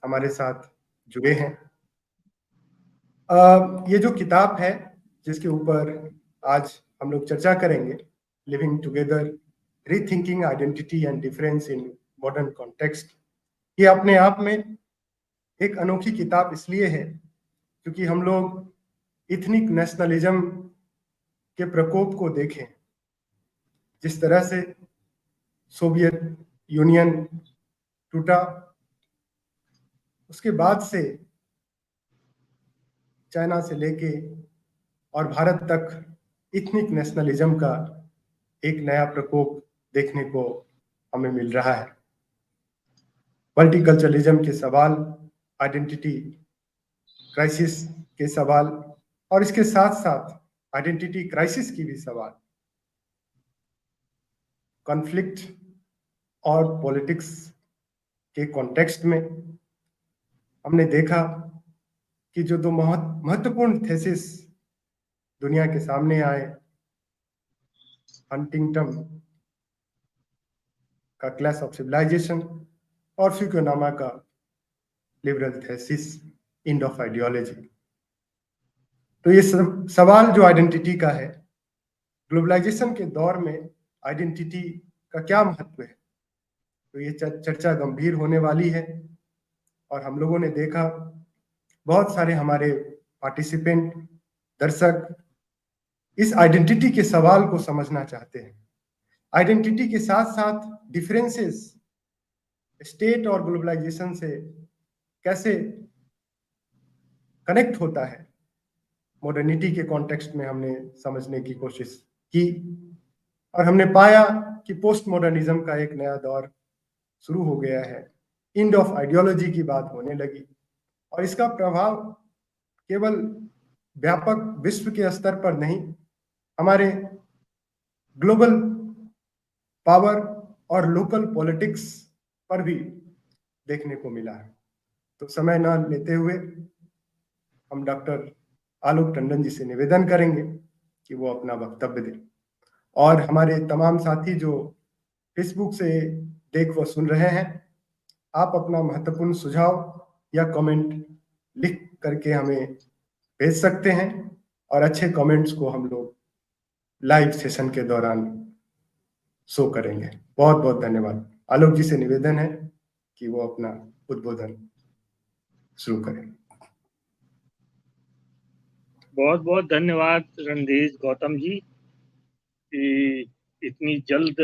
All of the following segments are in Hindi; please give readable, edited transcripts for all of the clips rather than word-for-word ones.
हमारे साथ जुड़े हैं। ये जो किताब है जिसके ऊपर आज हम लोग चर्चा करेंगे, living together, rethinking identity and difference in modern context, ये अपने आप में एक अनोखी किताब इसलिए है क्योंकि हम लोग इथनिक नेशनलिज्म के प्रकोप को देखें। जिस तरह से सोवियत यूनियन टूटा, उसके बाद से चाइना से लेके और भारत तक इथनिक नेशनलिज्म का एक नया प्रकोप देखने को हमें मिल रहा है। मल्टीकल्चरलिज्म के सवाल, आइडेंटिटी क्राइसिस के सवाल और इसके साथ साथ आइडेंटिटी क्राइसिस की भी सवाल, कॉन्फ्लिक्ट और पॉलिटिक्स के कॉन्टेक्स्ट में हमने देखा कि जो दो महत्वपूर्ण थेसिस दुनिया के सामने आए, हंटिंगटन का क्लैश ऑफ सिविलाइजेशन और फ्यूकुयामा का liberal thesis, end of ideology. तो ये सवाल जो आइडेंटिटी का है, ग्लोबलाइजेशन के दौर में आइडेंटिटी का क्या महत्व है, तो ये चर्चा गंभीर होने वाली है। और हम लोगों ने देखा बहुत सारे हमारे पार्टिसिपेंट, दर्शक इस आइडेंटिटी के सवाल को समझना चाहते हैं। आइडेंटिटी के साथ साथ डिफरेंसेस स्टेट और ग्लोबलाइजेशन से कैसे कनेक्ट होता है, मॉडर्निटी के कॉन्टेक्स्ट में हमने समझने की कोशिश की और हमने पाया कि पोस्ट मॉडर्निज्म का एक नया दौर शुरू हो गया है। एंड ऑफ आइडियोलॉजी की बात होने लगी और इसका प्रभाव केवल व्यापक विश्व के स्तर पर नहीं, हमारे ग्लोबल पावर और लोकल पॉलिटिक्स पर भी देखने को मिला है। तो समय न लेते हुए हम डॉक्टर आलोक टंडन जी से निवेदन करेंगे कि वो अपना वक्तव्य दें। और हमारे तमाम साथी जो फेसबुक से देख व सुन रहे हैं, आप अपना महत्वपूर्ण सुझाव या कमेंट लिख करके हमें भेज सकते हैं और अच्छे कमेंट्स को हम लोग लाइव सेशन के दौरान शो करेंगे। बहुत बहुत धन्यवाद। आलोक जी से निवेदन है कि वो अपना उद्बोधन शुरू करें। बहुत बहुत धन्यवाद रणधीर गौतम जी कि इतनी जल्द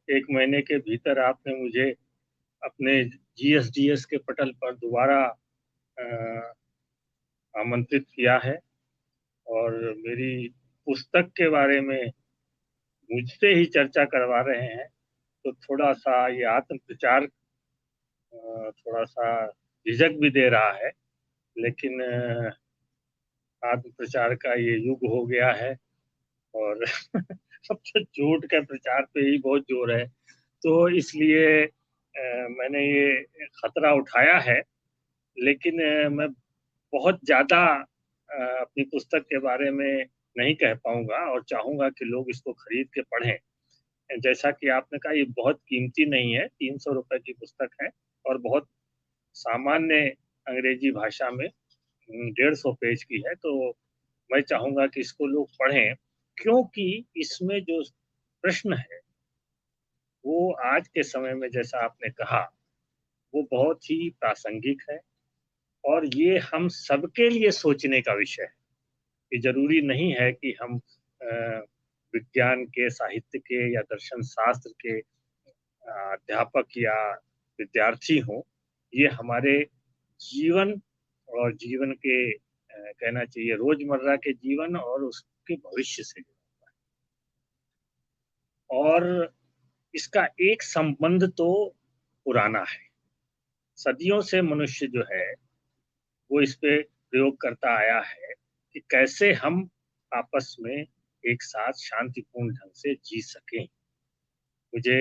1 महीने के भीतर आपने मुझे अपने GSDS के पटल पर दोबारा आमंत्रित किया है और मेरी पुस्तक के बारे में मुझसे ही चर्चा करवा रहे हैं। तो थोड़ा सा ये आत्म प्रचार थोड़ा सा झिझक भी दे रहा है, लेकिन आत्म प्रचार का ये युग हो गया है और सब तो झूठ के प्रचार पे ही बहुत जोर है। तो इसलिए मैंने ये खतरा उठाया है, लेकिन मैं बहुत ज़्यादा अपनी पुस्तक के बारे में नहीं कह पाऊंगा और चाहूँगा कि लोग इसको खरीद के पढ़ें। जैसा कि आपने कहा, ये बहुत कीमती नहीं है, 300 रुपए की पुस्तक है और बहुत सामान्य अंग्रेजी भाषा में 150 पेज की है। तो मैं चाहूँगा कि इसको लोग पढ़ें, क्योंकि इसमें जो प्रश्न है वो आज के समय में, जैसा आपने कहा, वो बहुत ही प्रासंगिक है और ये हम सबके लिए सोचने का विषय है। ये जरूरी नहीं है कि हम विज्ञान के, साहित्य के या दर्शन शास्त्र के अध्यापक या विद्यार्थी हों। ये हमारे जीवन और जीवन के कहना चाहिए रोजमर्रा के जीवन और उसके भविष्य से जुड़ा है। और इसका एक संबंध तो पुराना है। सदियों से मनुष्य जो है वो इस पे प्रयोग करता आया है कि कैसे हम आपस में एक साथ शांतिपूर्ण ढंग से जी सकें। मुझे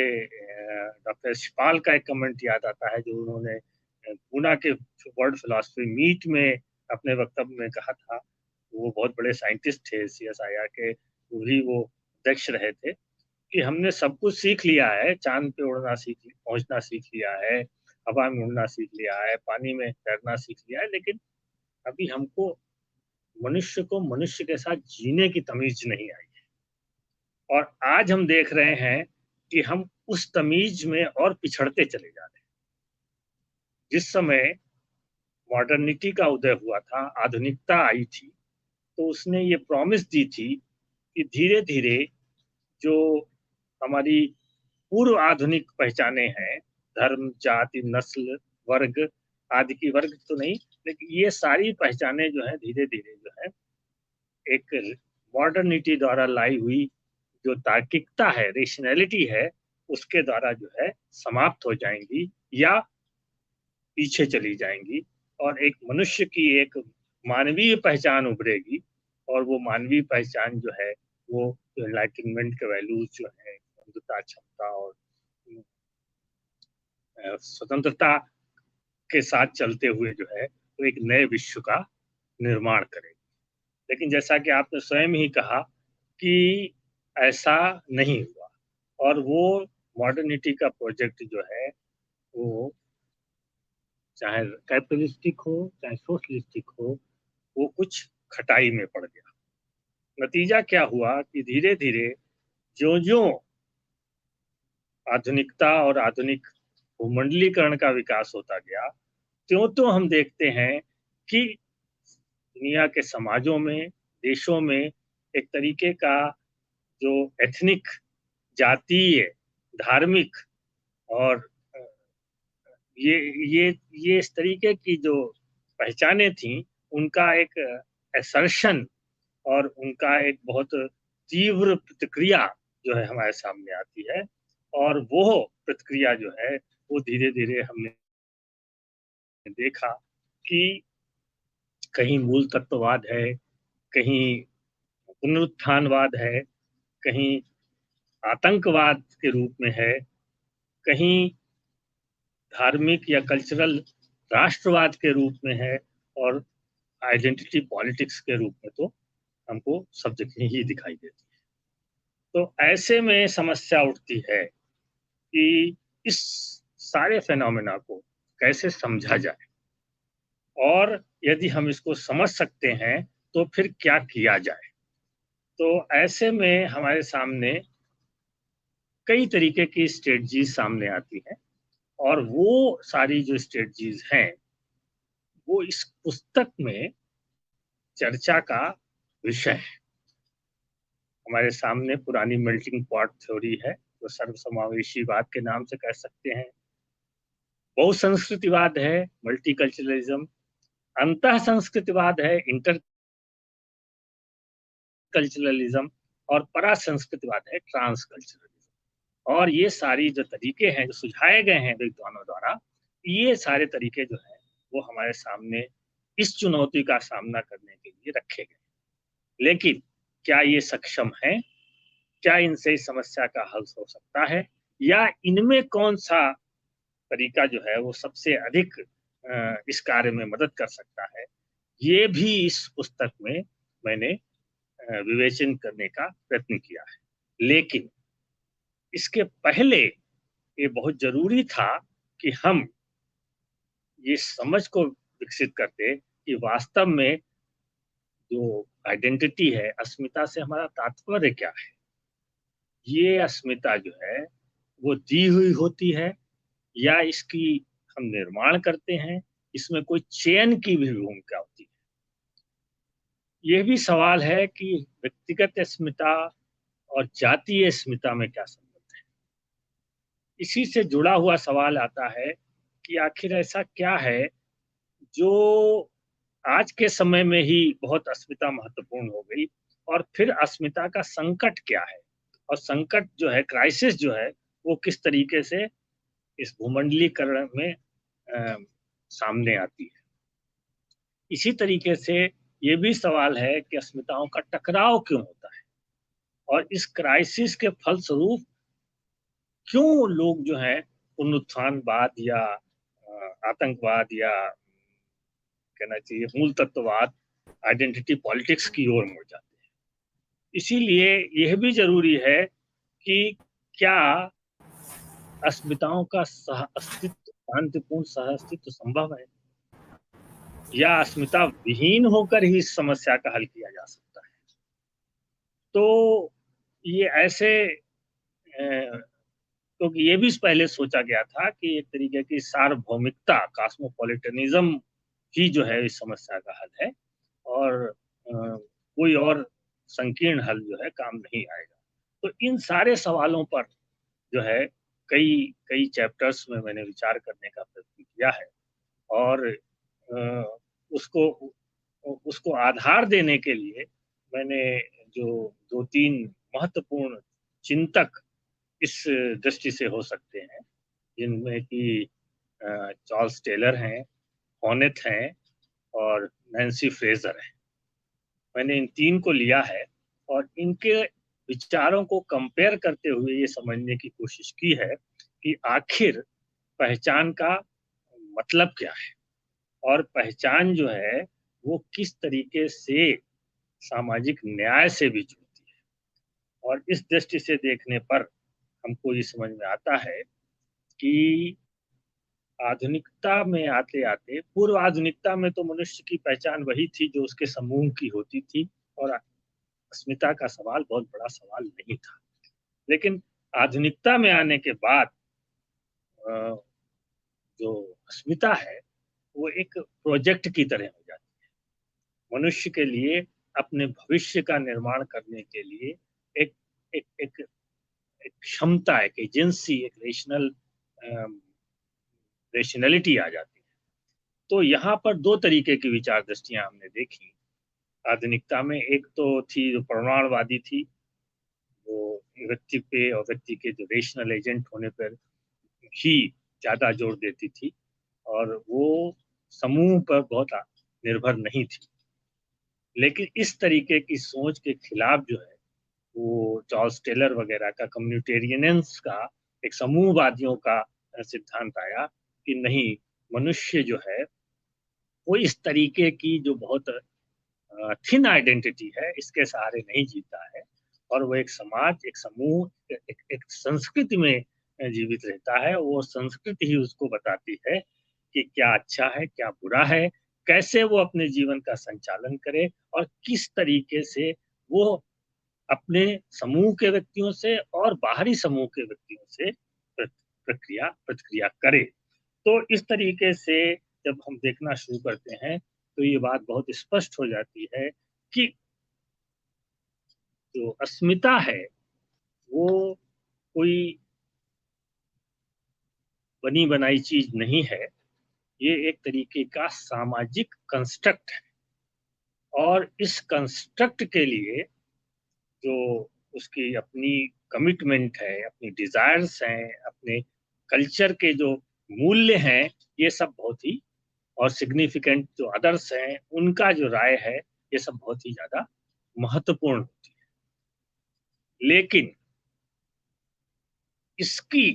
डॉक्टर शिपाल का एक कमेंट याद आता है जो उन्होंने पूना के वर्ल्ड फिलॉसफी मीट में अपने वक्तव्य में कहा था। वो बहुत बड़े साइंटिस्ट थे, CSIR के भी वो अध्यक्ष रहे थे, कि हमने सब कुछ सीख लिया है, चांद पे उड़ना पहुंचना सीख लिया है, हवा में उड़ना सीख लिया है, पानी में तैरना सीख लिया है, लेकिन अभी हमको मनुष्य को मनुष्य के साथ जीने की तमीज नहीं आई है। और आज हम देख रहे हैं कि हम उस तमीज में और पिछड़ते चले जा रहे हैं। जिस समय मॉडर्निटी का उदय हुआ था, आधुनिकता आई थी, तो उसने ये प्रॉमिस दी थी कि धीरे धीरे जो हमारी पूर्व आधुनिक पहचाने हैं, धर्म, जाति, नस्ल, वर्ग आदि की, वर्ग तो नहीं, लेकिन ये सारी पहचाने जो है धीरे धीरे जो है एक मॉडर्निटी द्वारा लाई हुई जो तार्किकता है, रेशनैलिटी है, उसके द्वारा जो है समाप्त हो जाएंगी या पीछे चली जाएंगी, और एक मनुष्य की एक मानवीय पहचान उभरेगी। और वो मानवीय पहचान जो है वो एनलाइटनमेंट के वैल्यूज जो है, बंधुता, क्षमता और स्वतंत्रता के साथ चलते हुए जो है वो एक नए विश्व का निर्माण करेगी। लेकिन जैसा कि आपने स्वयं ही कहा कि ऐसा नहीं हुआ, और वो मॉडर्निटी का प्रोजेक्ट जो है वो चाहे कैपिटलिस्टिक हो चाहे सोशलिस्टिक हो, वो कुछ खटाई में पड़ गया। नतीजा क्या हुआ कि धीरे धीरे जो जो आधुनिकता और आधुनिक भूमंडलीकरण का विकास होता गया, त्यों तो हम देखते हैं कि दुनिया के समाजों में, देशों में एक तरीके का जो एथनिक, जातीय, धार्मिक और ये ये ये इस तरीके की जो पहचाने थी, उनका एक असर्शन और उनका एक बहुत तीव्र प्रतिक्रिया जो है हमारे सामने आती है। और वो प्रतिक्रिया जो है वो धीरे धीरे हमने देखा कि कहीं मूल तत्ववाद है, कहीं पुनरुत्थानवाद है, कहीं आतंकवाद के रूप में है, कहीं धार्मिक या कल्चरल राष्ट्रवाद के रूप में है, और आइडेंटिटी पॉलिटिक्स के रूप में तो हमको सब जगह ही दिखाई देती है। तो ऐसे में समस्या उठती है कि इस सारे फेनोमेना को कैसे समझा जाए, और यदि हम इसको समझ सकते हैं तो फिर क्या किया जाए। तो ऐसे में हमारे सामने कई तरीके की स्ट्रेटजीज सामने आती हैं, और वो सारी जो स्ट्रेटजीज हैं वो इस पुस्तक में चर्चा का विषय है। हमारे सामने पुरानी मेल्टिंग पॉट थ्योरी है, जो सर्वसमावेशीवाद के नाम से कह सकते हैं, बहुसंस्कृतिवाद है, मल्टीकल्चरलिज्म, अंतः संस्कृतिवाद है, इंटर कल्चरलिज्म, और परासंस्कृतिवाद है, ट्रांस कल्चरलिज्म। और ये सारी जो तरीके हैं जो सुझाए गए हैं विद्वानों द्वारा, ये सारे तरीके जो हैं वो हमारे सामने इस चुनौती का सामना करने के लिए रखे गए। लेकिन क्या ये सक्षम है? क्या इनसे इस समस्या का हल हो सकता है, या इनमें कौन सा तरीका जो है वो सबसे अधिक इस कार्य में मदद कर सकता है? ये भी इस पुस्तक में मैंने विवेचन करने का प्रयत्न किया है। लेकिन इसके पहले ये बहुत जरूरी था कि हम ये समझ को विकसित करते कि वास्तव में जो आइडेंटिटी है, अस्मिता से हमारा तात्पर्य क्या है। ये अस्मिता जो है वो दी हुई होती है या इसकी हम निर्माण करते हैं, इसमें कोई चयन की भी भूमिका होती है। यह भी सवाल है कि व्यक्तिगत अस्मिता और जातीय अस्मिता में क्या संबंध है। इसी से जुड़ा हुआ सवाल आता है कि आखिर ऐसा क्या है जो आज के समय में ही बहुत अस्मिता महत्वपूर्ण हो गई, और फिर अस्मिता का संकट क्या है, और संकट जो है, क्राइसिस जो है, वो किस तरीके से इस भूमंडलीकरण में सामने आती है। इसी तरीके से ये भी सवाल है कि अस्मिताओं का टकराव क्यों होता है, और इस क्राइसिस के फलस्वरूप क्यों लोग जो है पुनरुत्थानवाद या आतंकवाद या कहना चाहिए मूल तत्ववाद, आइडेंटिटी पॉलिटिक्स की ओर मुड़ जाते हैं। इसीलिए यह भी जरूरी है कि क्या अस्मिताओं का सह अस्तित्व शांतिपूर्ण सहअस्तित्व संभव है, या अस्मिता विहीन होकर ही इस समस्या का हल किया जा सकता है। तो ये ऐसे क्योंकि ये भी पहले सोचा गया था कि एक तरीके की सार्वभौमिकता, कॉस्मोपॉलिटनिज्म ही जो है इस समस्या का हल है, और कोई और संकीर्ण हल जो है काम नहीं आएगा। तो इन सारे सवालों पर जो है कई कई चैप्टर्स में मैंने विचार करने का प्रयत्न किया है, और उसको उसको आधार देने के लिए मैंने जो 2-3 महत्वपूर्ण चिंतक इस दृष्टि से हो सकते हैं, जिनमें कि चार्ल्स टेलर हैं, हॉनेथ हैं और नैन्सी फ्रेजर हैं। मैंने इन 3 को लिया है और इनके विचारों को कंपेयर करते हुए ये समझने की कोशिश की है कि आखिर पहचान का मतलब क्या है, और पहचान जो है वो किस तरीके से सामाजिक न्याय से भी जुड़ती है। और इस दृष्टि से देखने पर हमको ये समझ में आता है कि आधुनिकता में आते-आते, पूर्व आधुनिकता में तो मनुष्य की पहचान वही थी जो उसके समूह की होती थी, और अस्मिता का सवाल बहुत बड़ा सवाल नहीं था। लेकिन आधुनिकता में आने के बाद अ, जो अस्मिता है वो एक प्रोजेक्ट की तरह हो जाती है। मनुष्य के लिए अपने भविष्य का निर्माण करने के लिए एक एक एक एक क्षमता, एक एजेंसी, एक रेशनैलिटी आ जाती है। तो यहाँ पर 2 तरीके की विचार दृष्टियाँ हमने देखी आधुनिकता में। एक तो थी जो प्रमाणवादी थी, वो व्यक्ति पे और व्यक्ति के जो रेशनल एजेंट होने पर ही ज़्यादा जोर देती थी, और वो समूह पर बहुत निर्भर नहीं थी। लेकिन इस तरीके की सोच के खिलाफ जो है, वो चार्ल्स टेलर वगैरह का, कम्युनिटेरियनिज़्म का, एक समूहवादियों का सिद्धांत आया कि नहीं, मनुष्य जो है वो इस तरीके की जो बहुत थिन आइडेंटिटी है, इसके सहारे नहीं जीता है, और वो एक समाज, एक समूह, एक संस्कृति में जीवित रहता है। वो संस्कृति ही उसको बताती है कि क्या अच्छा है, क्या बुरा है, कैसे वो अपने जीवन का संचालन करे, और किस तरीके से वो अपने समूह के व्यक्तियों से और बाहरी समूह के व्यक्तियों से प्रतिक्रिया करे। तो इस तरीके से जब हम देखना शुरू करते हैं, तो ये बात बहुत स्पष्ट हो जाती है कि जो अस्मिता है, वो कोई बनी-बनाई चीज़ नहीं है। ये एक तरीके का सामाजिक कंस्ट्रक्ट है, और इस कंस्ट्रक्ट के लिए जो उसकी अपनी कमिटमेंट है, अपनी डिज़ायर्स हैं, अपने कल्चर के जो मूल्य हैं, ये सब बहुत ही, और सिग्निफिकेंट जो अदर्स हैं, उनका जो राय है, ये सब बहुत ही ज़्यादा महत्वपूर्ण होती है। लेकिन इसकी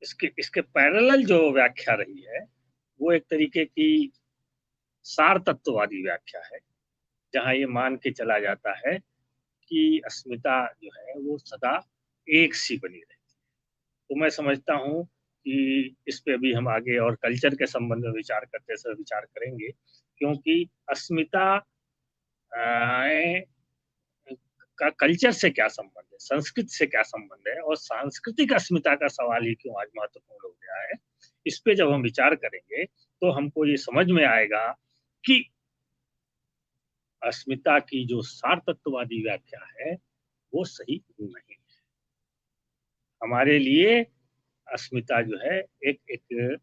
इसके इसके पैरेलल जो व्याख्या रही है, वो एक तरीके की सार तत्ववादी व्याख्या है, जहाँ ये मान के चला जाता है कि अस्मिता जो है वो सदा एक सी बनी रहती है। तो मैं समझता हूँ कि इस पे अभी हम आगे और कल्चर के संबंध में विचार करते समय विचार करेंगे, क्योंकि अस्मिता का कल्चर से क्या संबंध है, संस्कृति से क्या संबंध है, और सांस्कृतिक अस्मिता का सवाल ही क्यों आज महत्वपूर्ण हो गया है। इस पे जब हम विचार करेंगे, तो हमको ये समझ में आएगा कि अस्मिता की जो सार तत्ववादी व्याख्या है, वो सही नहीं है। हमारे लिए अस्मिता जो है एक एक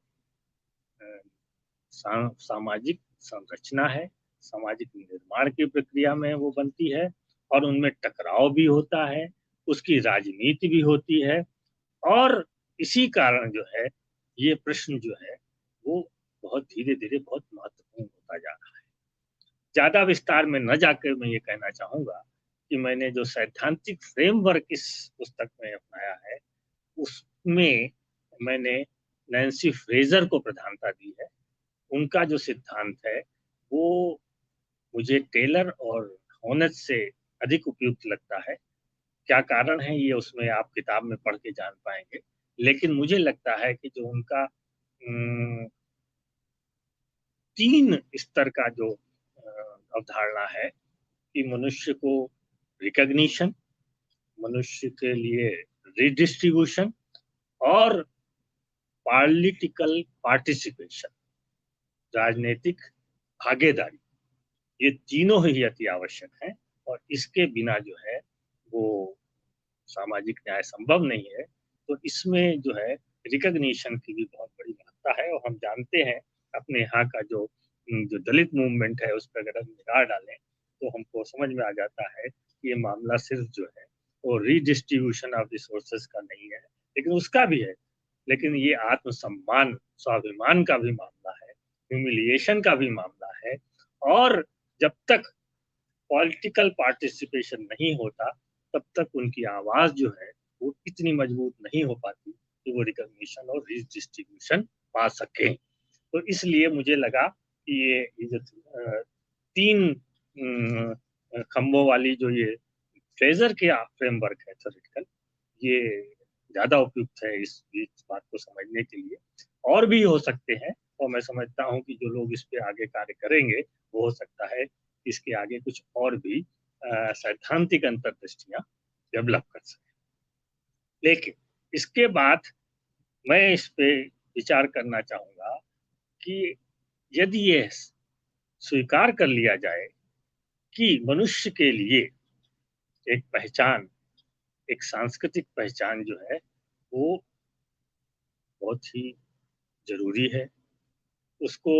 सामाजिक संरचना है, सामाजिक निर्माण की प्रक्रिया में वो बनती है, और उनमें टकराव भी होता है, उसकी राजनीति भी होती है, और इसी कारण जो है ये प्रश्न जो है वो बहुत धीरे-धीरे बहुत महत्वपूर्ण होता जा रहा है। ज़्यादा विस्तार में न जाकर मैं ये कहना चाहूँगा कि मैंने जो सैद्धांतिक फ्रेमवर्क इस पुस्तक में अपनाया है, उसमें मैंने नैन्सी फ्रेज़र को प्रधानता दी है। उनका जो सिद्धांत है, वो मुझे टेलर और हॉनेथ से अधिक उपयुक्त लगता है। क्या कारण है, ये उसमें आप किताब में पढ़ के जान पाएँगे। लेकिन मुझे लगता है कि जो उनका तीन स्तर का जो अवधारणा है कि मनुष्य को रिकॉग्निशन, मनुष्य के लिए रिडिस्ट्रीब्यूशन और पॉलिटिकल पार्टिसिपेशन, राजनीतिक भागीदारी, ये तीनों ही अति आवश्यक हैं और इसके बिना जो है वो सामाजिक न्याय संभव नहीं है। तो इसमें जो है रिकॉग्निशन की भी बहुत बड़ी महत्ता है और हम जानते हैं अपने यहाँ का जो दलित मूवमेंट है उस पर अगर हम निगाह डालें तो हमको समझ में आ जाता है कि ये मामला सिर्फ जो है वो रीडिस्ट्रीब्यूशन ऑफ रिसोर्सेज का नहीं है, लेकिन उसका भी है, लेकिन ये आत्मसम्मान, स्वाभिमान का भी मामला है, ह्यूमिलिएशन का भी मामला है। और जब तक पॉलिटिकल पार्टिसिपेशन नहीं होता तब तक उनकी आवाज जो है वो इतनी मजबूत नहीं हो पाती कि वो रिकॉग्निशन और रिडिस्ट्रीब्यूशन पा सकें। तो इसलिए मुझे लगा कि ये जो तीन खंभों वाली जो ये फ्रेजर के फ्रेमवर्क है थ्योरेटिकल, ये ज्यादा उपयुक्त है इस बात को समझने के लिए। और भी हो सकते हैं और मैं समझता हूँ कि जो लोग इस पे आगे कार्य करेंगे वो हो सकता है इसके आगे कुछ और भी सैद्धांतिक अंतर्दृष्टियां डेवलप कर सके। लेकिन इसके बाद मैं इस पे विचार करना चाहूंगा कि यदि ये स्वीकार कर लिया जाए कि मनुष्य के लिए एक पहचान, एक सांस्कृतिक पहचान जो है वो बहुत ही जरूरी है, उसको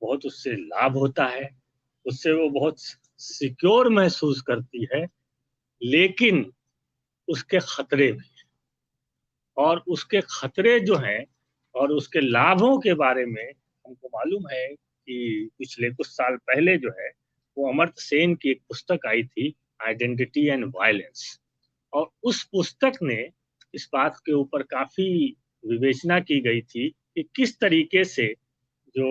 बहुत उससे लाभ होता है, उससे वो बहुत सिक्योर महसूस करती है, लेकिन उसके खतरे भी, और उसके खतरे जो हैं और उसके लाभों के बारे में हमको मालूम है कि पिछले कुछ साल पहले जो है वो अमर्त्य सेन की एक पुस्तक आई थी, आइडेंटिटी एंड वायलेंस, और उस पुस्तक ने इस बात के ऊपर काफी विवेचना की गई थी कि किस तरीके से जो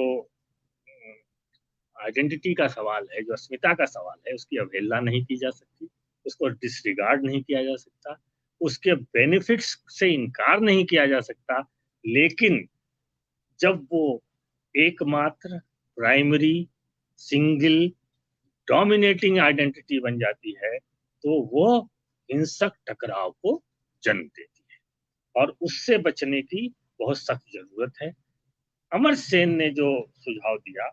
आइडेंटिटी का सवाल है, जो अस्मिता का सवाल है, उसकी अवहेलना नहीं की जा सकती, उसको डिसरिगार्ड नहीं किया जा सकता, उसके बेनिफिट्स से इनकार नहीं किया जा सकता, लेकिन जब वो एकमात्र प्राइमरी सिंगल डोमिनेटिंग आइडेंटिटी बन जाती है तो वो हिंसक टकराव को जन्म देती है और उससे बचने की बहुत सख्त जरूरत है। अमर सेन ने जो सुझाव दिया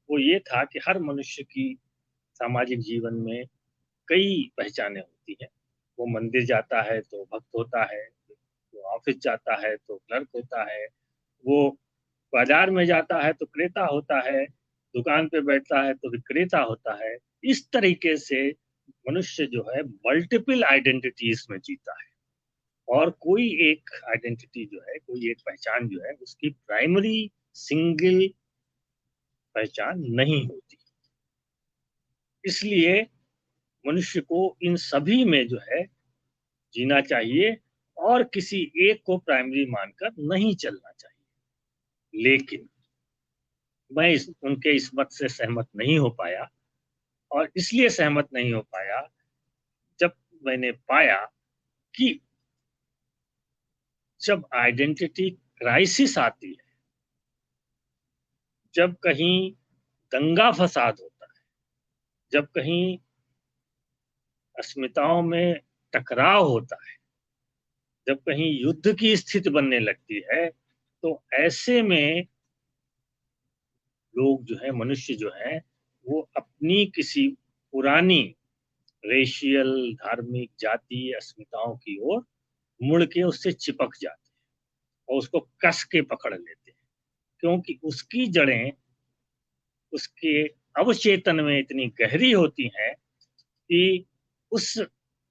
वो ये था कि हर मनुष्य की सामाजिक जीवन में कई पहचानें होती हैं। वो मंदिर जाता है तो भक्त होता है, वो ऑफिस जाता है तो क्लर्क होता है, वो बाजार में जाता है तो क्रेता होता है, दुकान पे बैठता है तो विक्रेता होता है। इस तरीके से मनुष्य जो है मल्टीपल आइडेंटिटीज में जीता है और कोई एक आइडेंटिटी जो है, कोई एक पहचान जो है उसकी प्राइमरी सिंगल पहचान नहीं होती। इसलिए मनुष्य को इन सभी में जो है जीना चाहिए और किसी एक को प्राइमरी मानकर नहीं चलना चाहिए। लेकिन मैं उनके इस मत से सहमत नहीं हो पाया, और इसलिए सहमत नहीं हो पाया जब मैंने पाया कि जब आइडेंटिटी क्राइसिस आती है, जब कहीं दंगा फसाद होता है, जब कहीं अस्मिताओं में टकराव होता है, जब कहीं युद्ध की स्थिति बनने लगती है, तो ऐसे में लोग जो है, मनुष्य जो है, वो अपनी किसी पुरानी रेशियल, धार्मिक, जातीय अस्मिताओं की ओर मुड़ के उससे चिपक जाते हैं और उसको कस के पकड़ लेते हैं, क्योंकि उसकी जड़ें उसके अवचेतन में इतनी गहरी होती हैं कि उस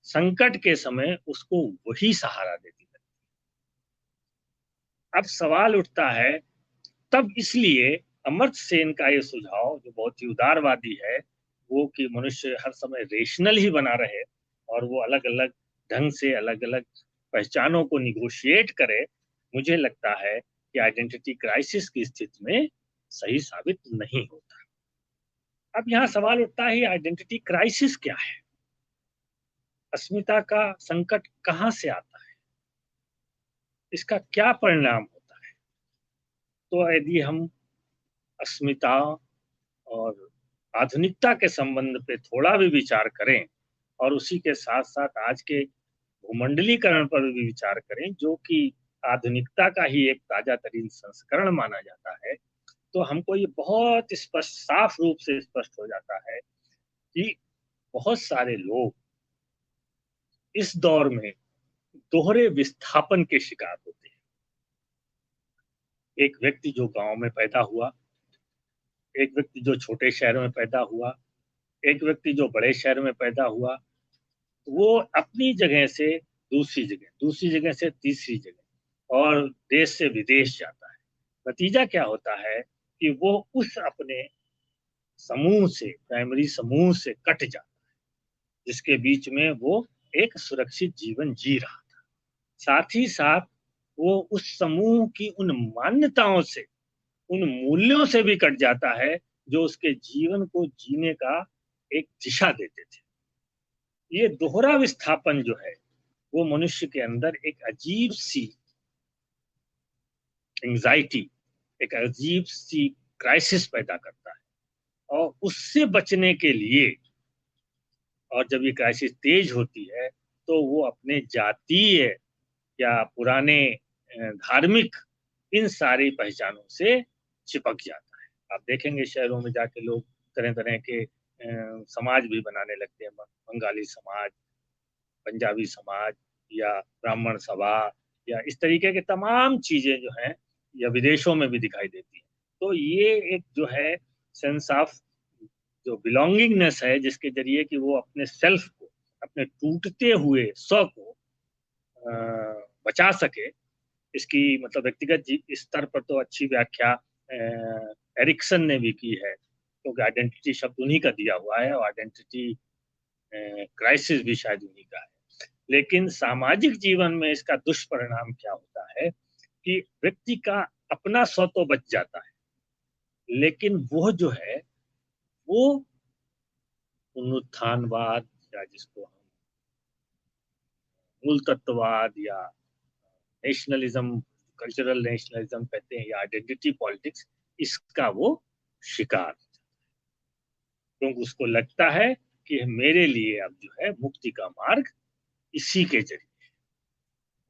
संकट के समय उसको वही सहारा देती है। अब सवाल उठता है तब, इसलिए अमर्त्य सेन का ये सुझाव जो बहुत ही उदारवादी है, वो कि मनुष्य हर समय रेशनल ही बना रहे और वो अलग अलग ढंग से अलग अलग पहचानों को निगोशिएट करे, मुझे लगता है कि आइडेंटिटी क्राइसिस की स्थिति में सही साबित नहीं होता। अब यहाँ सवाल उठता है आइडेंटिटी क्राइसिस क्या है, अस्मिता का संकट कहाँ से आता है, इसका क्या परिणाम होता है। तो यदि हम अस्मिता और आधुनिकता के संबंध पे थोड़ा भी विचार करें और उसी के साथ साथ आज के भूमंडलीकरण पर भी विचार करें, जो कि आधुनिकता का ही एक ताजा तरीन संस्करण माना जाता है, तो हमको ये बहुत स्पष्ट, साफ रूप से स्पष्ट हो जाता है कि बहुत सारे लोग इस दौर में दोहरे विस्थापन के शिकार होते हैं। एक व्यक्ति जो गांव में पैदा हुआ, एक व्यक्ति जो छोटे शहर में पैदा हुआ, एक व्यक्ति जो बड़े शहर में पैदा हुआ, वो अपनी जगह से दूसरी जगह से तीसरी जगह और देश से विदेश जाता है। नतीजा क्या होता है कि वो उस अपने समूह से, प्राइमरी समूह से कट जाता है, जिसके बीच में वो एक सुरक्षित जीवन जी रहा था। साथ ही साथ वो उस समूह की उन मान्यताओं से, उन मूल्यों से भी कट जाता है जो उसके जीवन को जीने का एक दिशा देते थे। ये दोहरा विस्थापन जो है वो मनुष्य के अंदर एक अजीब सी एंजाइटी, एक अजीब सी क्राइसिस पैदा करता है। और उससे बचने के लिए, और जब ये क्राइसिस तेज होती है, तो वो अपने जातीय या पुराने धार्मिक इन सारी पहचानों से चिपक जाता है। आप देखेंगे शहरों में जाके लोग तरह तरह के समाज भी बनाने लगते हैं, बंगाली समाज, पंजाबी समाज या ब्राह्मण सभा या इस तरीके के तमाम चीजें जो हैं या विदेशों में भी दिखाई देती हैं। तो ये एक जो है सेंस ऑफ जो बिलोंगिंगनेस है, जिसके जरिए कि वो अपने सेल्फ को, अपने टूटते हुए स्व को बचा सके, इसकी मतलब व्यक्तिगत स्तर पर तो अच्छी व्याख्या एरिक्सन ने भी की है, क्योंकि आइडेंटिटी शब्द उन्हीं का दिया हुआ है और आइडेंटिटी क्राइसिस भी शायद उन्हीं का है। लेकिन सामाजिक जीवन में इसका दुष्परिणाम क्या होता है कि व्यक्ति का अपना स्व तो बच जाता है, लेकिन वो जो है वो पुनरुत्थानवाद या जिसको हम मूल तत्ववाद या नेशनलिज्म, कल्चरल नेशनलिज्म कहते हैं, या आइडेंटिटी पॉलिटिक्स, इसका वो शिकार, क्योंकि उसको लगता है कि मेरे लिए अब जो है मुक्ति का मार्ग इसी के जरिए।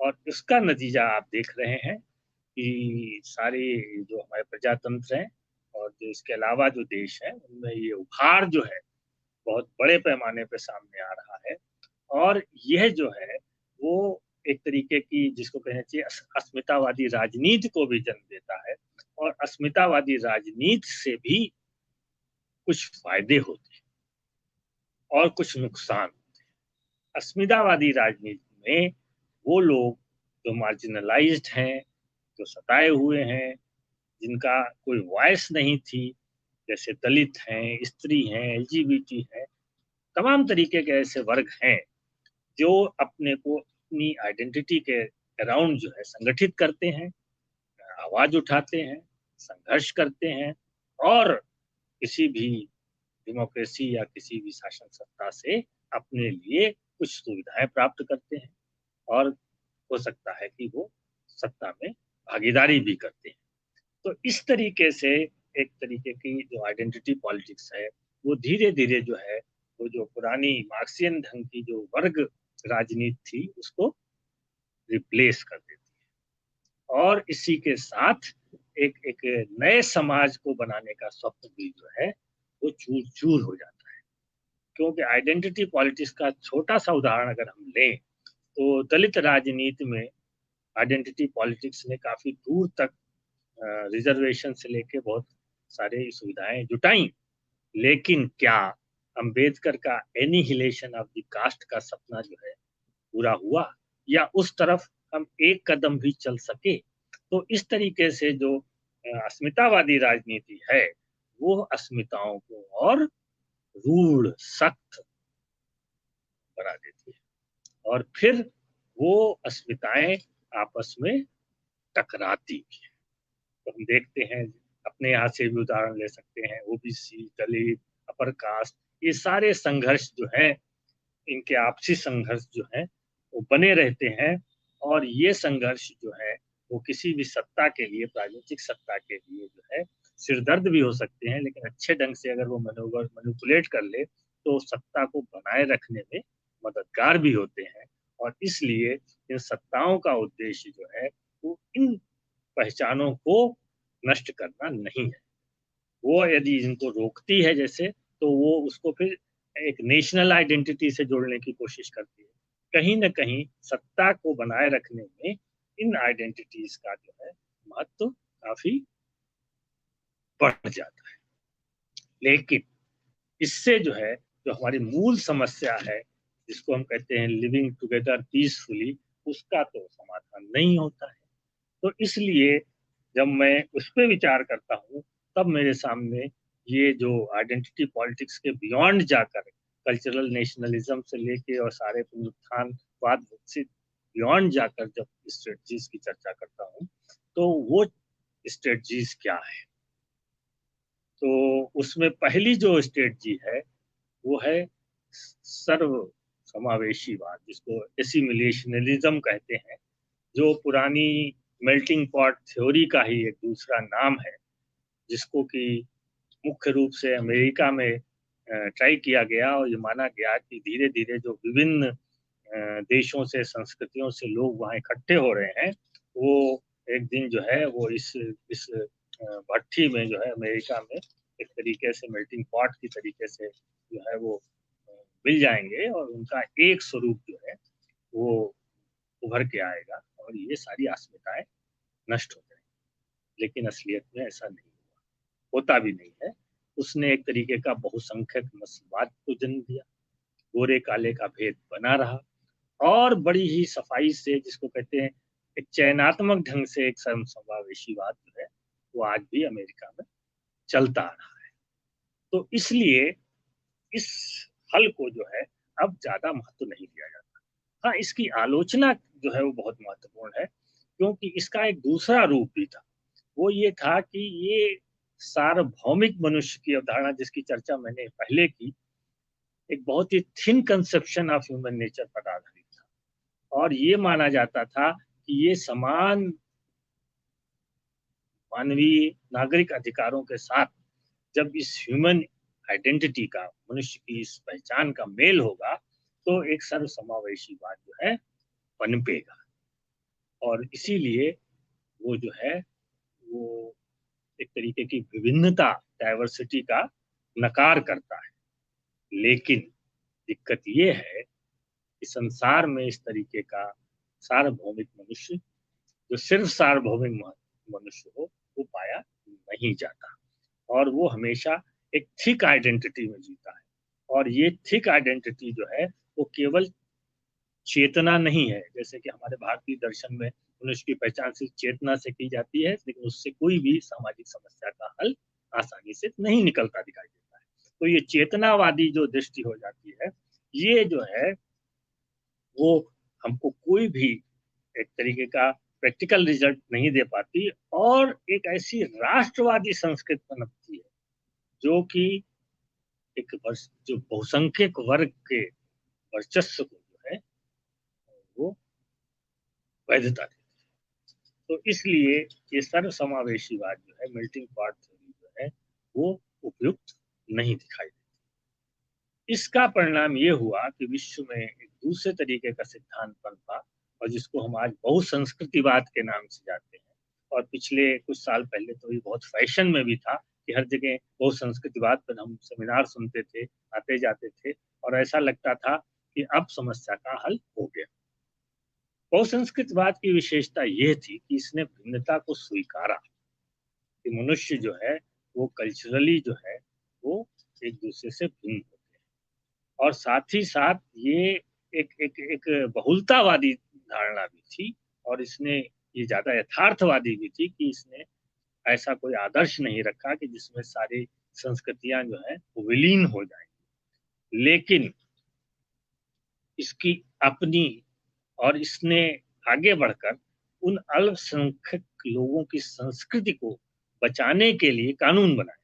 और इसका नतीजा आप देख रहे हैं कि सारे जो हमारे प्रजातंत्र हैं और जो इसके अलावा जो देश हैं, उनमें ये उभार जो है बहुत बड़े पैमाने पे सामने आ रहा है। और यह जो है वो एक तरीके की, जिसको कहना चाहिए, अस्मितावादी राजनीति को भी जन्म देता है। और अस्मितावादी राजनीति से भी कुछ फायदे होते हैं और कुछ नुकसान होते हैं। अस्मितावादी राजनीति में वो लोग जो मार्जिनलाइज्ड हैं, जो सताए हुए हैं, जिनका कोई वॉइस नहीं थी, जैसे दलित हैं, स्त्री हैं, एलजीबीटी हैं, तमाम तरीके के ऐसे वर्ग हैं जो अपने को अपनी आइडेंटिटी के अराउंड जो है संगठित करते हैं, आवाज उठाते हैं, संघर्ष करते हैं और किसी भी डेमोक्रेसी या किसी भी शासन सत्ता से अपने लिए कुछ सुविधाएं प्राप्त करते हैं और हो सकता है कि वो सत्ता में भागीदारी भी करते हैं। तो इस तरीके से एक तरीके की जो आइडेंटिटी पॉलिटिक्स है वो धीरे धीरे जो है वो जो पुरानी मार्क्सियन ढंग की जो वर्ग राजनीति थी उसको रिप्लेस कर देती है। और इसी के साथ एक एक नए समाज को बनाने का स्वप्न भी जो है वो चूर चूर हो जाता है। क्योंकि आइडेंटिटी पॉलिटिक्स का छोटा सा उदाहरण अगर हम लें, तो दलित राजनीति में आइडेंटिटी पॉलिटिक्स ने काफी दूर तक रिजर्वेशन से लेके बहुत सारे सुविधाएं जुटाई। लेकिन क्या अंबेडकर का एनिहिलेशन ऑफ द कास्ट का सपना जो है पूरा हुआ, या उस तरफ हम एक कदम भी चल सके? तो इस तरीके से जो अस्मितावादी राजनीति है वो अस्मिताओं को और रूढ़, सख्त बना देती है और फिर वो अस्मिताएं आपस में टकराती भी है। तो हम देखते हैं, अपने यहाँ से भी उदाहरण ले सकते हैं, ओबीसी, दलित, अपर कास्ट, ये सारे संघर्ष जो है, इनके आपसी संघर्ष जो है वो बने रहते हैं। और ये संघर्ष जो है वो किसी भी सत्ता के लिए, राजनीतिक सत्ता के लिए जो है सिरदर्द भी हो सकते हैं, लेकिन अच्छे ढंग से अगर वो मैनिपुलेट कर ले तो सत्ता को बनाए रखने में मददगार भी होते हैं। और इसलिए इन सत्ताओं का उद्देश्य जो है वो इन पहचानों को नष्ट करना नहीं है। वो यदि इनको रोकती है जैसे, तो वो उसको फिर एक नेशनल आइडेंटिटी से जोड़ने की कोशिश करती है। कहीं न कहीं सत्ता को बनाए रखने में इन आइडेंटिटीज का जो है महत्व काफ़ी बढ़ जाता है। लेकिन इससे जो है, जो हमारी मूल समस्या है, जिसको हम कहते हैं लिविंग टुगेदर पीसफुली, उसका तो समाधान नहीं होता है। तो इसलिए जब मैं उस पे विचार करता हूँ, तब मेरे सामने ये जो आइडेंटिटी पॉलिटिक्स के बियॉन्ड जाकर कल्चरल नेशनलिज्म से लेके और सारे पुनरुत्थानवाद से बियॉन्ड जाकर जब स्ट्रेटजीज की चर्चा करता हूँ, तो वो स्ट्रेटजीज क्या है? तो उसमें पहली जो स्ट्रेटजी है, वो है सर्व समावेशीवाद, जिसको एसिमिलेशनलिज्म कहते हैं, जो पुरानी मेल्टिंग पॉट थ्योरी का ही एक दूसरा नाम है, जिसको कि मुख्य रूप से अमेरिका में ट्राई किया गया और ये माना गया कि धीरे-धीरे जो विभिन्न देशों से, संस्कृतियों से लोग वहाँ इकट्ठे हो रहे हैं, वो एक दिन जो है वो इस भट्ठी में जो है अमेरिका में एक तरीके से मेल्टिंग पॉट की तरीके से जो है वो अ, मिल जाएँगे और उनका एक स्वरूप जो है वो उभर के आएगा और ये सारी अस्मिताएँ नष्ट हो जाएँगी। लेकिन असलियत में ऐसा नहीं हुआ, होता भी नहीं है। उसने एक तरीके का बहुसंख्यक नस्लवाद को जन्म दिया, गोरे-काले का भेद बना रहा और बड़ी ही सफाई से जिसको कहते हैं एक चयनात्मक ढंग से एक समसमावेशीवाद जो है, वो आज भी अमेरिका में चलता आ रहा है। तो इसलिए इस हल को जो है अब ज़्यादा महत्व नहीं दिया जाता। हाँ, इसकी आलोचना जो है वो बहुत महत्वपूर्ण है, क्योंकि इसका एक दूसरा रूप भी था। वो ये था कि ये सार्वभौमिक मनुष्य की अवधारणा जिसकी चर्चा मैंने पहले की, एक बहुत ही thin conception of human nature पर आधारित था और ये माना जाता था कि ये समान मानवीय नागरिक अधिकारों के साथ जब इस ह्यूमन आइडेंटिटी का, मनुष्य की इस पहचान का मेल होगा, तो एक सर्वसमावेशीवाद जो है पनपेगा और इसीलिए वो जो है वो एक तरीके की विभिन्नता, डाइवर्सिटी का नकार करता है। लेकिन दिक्कत ये है कि संसार में इस तरीके का सार्वभौमिक मनुष्य, जो सिर्फ सार्वभौमिक मनुष्य हो, वो पाया नहीं जाता और वो हमेशा एक थिक आइडेंटिटी में जीता है और ये थिक आइडेंटिटी जो है वो केवल चेतना नहीं है, जैसे कि हमारे भारतीय दर्शन में मनुष्य की पहचान सिर्फ चेतना से की जाती है, लेकिन उससे कोई भी सामाजिक समस्या का हल आसानी से नहीं निकलता दिखाई देता है। तो ये चेतनावादी जो दृष्टि हो जाती है, ये जो है वो हमको कोई भी एक तरीके का प्रैक्टिकल रिजल्ट नहीं दे पाती और एक ऐसी राष्ट्रवादी संस्कृति पनपती है, जो कि एक जो बहुसंख्यक वर्ग के वर्चस्व को जो है वो वैधता देती है। तो इसलिए ये सर्वसमावेशीवाद जो है, मेल्टिंग पॉट थ्योरी जो है, वो उपयुक्त नहीं दिखाई देती। इसका परिणाम ये हुआ कि विश्व में एक दूसरे तरीके का सिद्धांत पनपा और जिसको हम आज बहुसंस्कृतिवाद के नाम से जानते हैं और पिछले कुछ साल पहले तो ये बहुत फैशन में भी था कि हर जगह बहुसंस्कृतिवाद पर हम सेमिनार सुनते थे, आते जाते थे और ऐसा लगता था कि अब समस्या का हल हो गया। बहुसंस्कृतवाद की विशेषता यह थी कि इसने भिन्नता को स्वीकारा कि मनुष्य जो है वो कल्चरली जो है वो एक दूसरे से भिन्न होते हैं और साथ ही साथ ये एक बहुलतावादी धारणा भी थी और इसने ये ज्यादा यथार्थवादी भी थी कि इसने ऐसा कोई आदर्श नहीं रखा कि जिसमें सारी संस्कृतियां जो है वो विलीन हो जाएं, लेकिन इसकी अपनी और इसने आगे बढ़कर उन अल्पसंख्यक लोगों की संस्कृति को बचाने के लिए कानून बनाए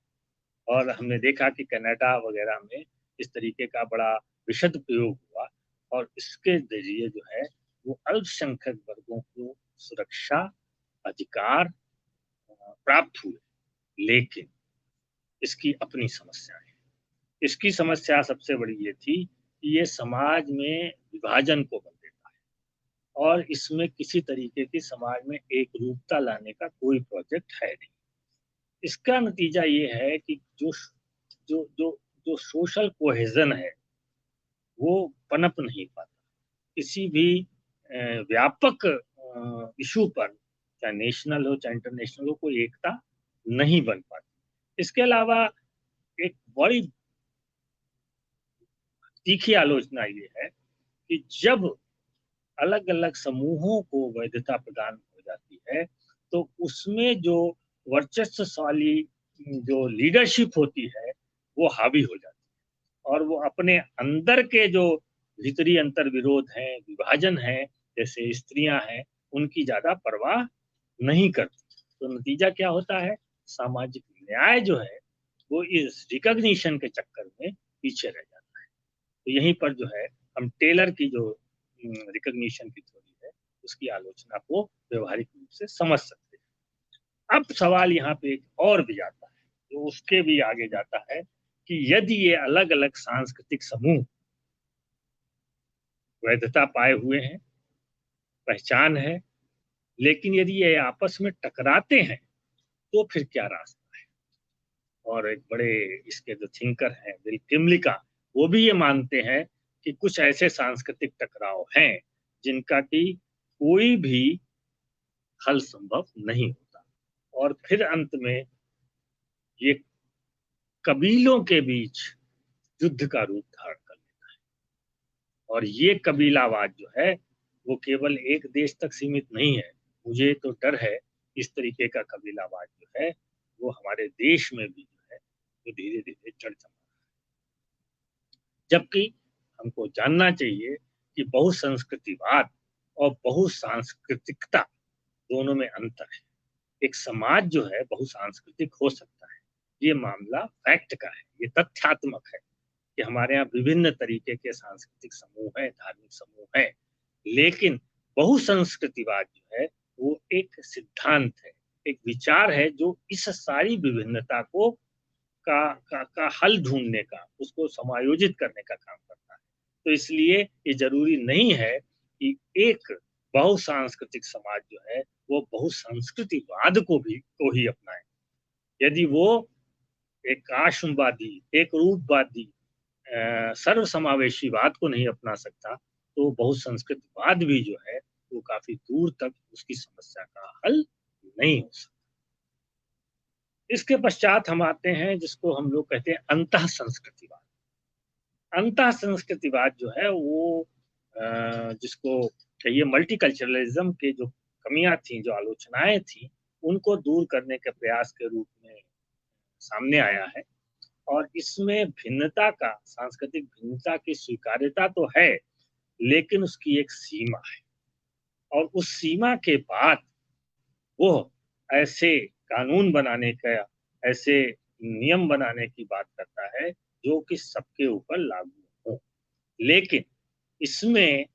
और हमने देखा कि कनाडा वगैरह में इस तरीके का बड़ा विशद प्रयोग हुआ और इसके जरिए जो है वो अल्पसंख्यक वर्गों को सुरक्षा अधिकार प्राप्त हुए, लेकिन इसकी अपनी समस्या है। इसकी समस्या सबसे बड़ी ये थी कि ये समाज में विभाजन को बल देता है और इसमें किसी तरीके की समाज में एक रूपता लाने का कोई प्रोजेक्ट है नहीं। इसका नतीजा ये है कि जो जो जो जो सोशल कोहेजन है वो पनप नहीं पाता। किसी भी व्यापक इशू पर, चाहे नेशनल हो चाहे इंटरनेशनल हो, कोई एकता नहीं बन पाती। इसके अलावा एक बड़ी तीखी आलोचना ये है कि जब अलग अलग समूहों को वैधता प्रदान हो जाती है तो उसमें जो वर्चस्वशाली जो लीडरशिप होती है वो हावी हो जाती है और वो अपने अंदर के जो भीतरी अंतर विरोध हैं, विभाजन हैं, जैसे स्त्रियां हैं, उनकी ज्यादा परवाह नहीं करती। तो नतीजा क्या होता है? सामाजिक न्याय जो है वो इस रिकॉग्निशन के चक्कर में पीछे रह जाता है। तो यहीं पर जो है हम टेलर की जो रिकॉग्निशन की थ्योरी है उसकी आलोचना को व्यवहारिक रूप से समझ सकते हैं। अब सवाल यहाँ पे एक और भी आता है जो उसके भी आगे जाता है कि यदि ये अलग अलग सांस्कृतिक समूह वैधता पाए हुए हैं, पहचान है, लेकिन यदि ये आपस में टकराते हैं तो फिर क्या रास्ता है? और एक बड़े इसके जो थिंकर हैं विल किमलिका, वो भी ये मानते हैं कि कुछ ऐसे सांस्कृतिक टकराव हैं जिनका कि कोई भी हल संभव नहीं होता और फिर अंत में ये कबीलों के बीच युद्ध का रूप धारण कर लेता है। और ये कबीलावाद जो है वो केवल एक देश तक सीमित नहीं है। मुझे तो डर है इस तरीके का कबीलावाद जो है वो हमारे देश में भी जो है वो धीरे धीरे चढ़ जमा, जबकि हमको जानना चाहिए कि बहुसंस्कृतिवाद और बहुसांस्कृतिकता दोनों में अंतर है। एक समाज जो है बहुसांस्कृतिक हो सकता है, ये मामला फैक्ट का है, ये तथ्यात्मक है कि हमारे यहाँ विभिन्न तरीके के सांस्कृतिक समूह हैं, धार्मिक समूह हैं, लेकिन बहुसंस्कृतिवाद जो है वो एक सिद्धांत है, एक विचार है जो इस सारी विभिन्नता को का हल ढूंढने का, उसको समायोजित करने का काम करता है। तो इसलिए ये जरूरी नहीं है कि एक बहुसांस्कृतिक समाज जो है वो बहुसंस्कृतिवाद को ही अपनाए। यदि वो एक आशुवादी, एक रूपवादी, सर्वसमावेशीवाद को नहीं अपना सकता तो बहुसंस्कृतिवाद भी जो है वो काफी दूर तक उसकी समस्या का हल नहीं हो सकता। इसके पश्चात हम आते हैं जिसको हम लोग कहते हैं अंतः संस्कृतिवाद। अंतः संस्कृतिवाद जो है वो जिसको कहिए मल्टीकल्चरलिज्म के जो कमियां थी, जो आलोचनाएं थी, उनको दूर करने के प्रयास के रूप में सामने आया है। और इसमें भिन्नता का, सांस्कृतिक भिन्नता की स्वीकार्यता तो है, लेकिन उसकी एक सीमा है और उस सीमा के बाद वो ऐसे कानून बनाने का, ऐसे नियम बनाने की बात करता है जो कि सबके ऊपर लागू हो। लेकिन इसमें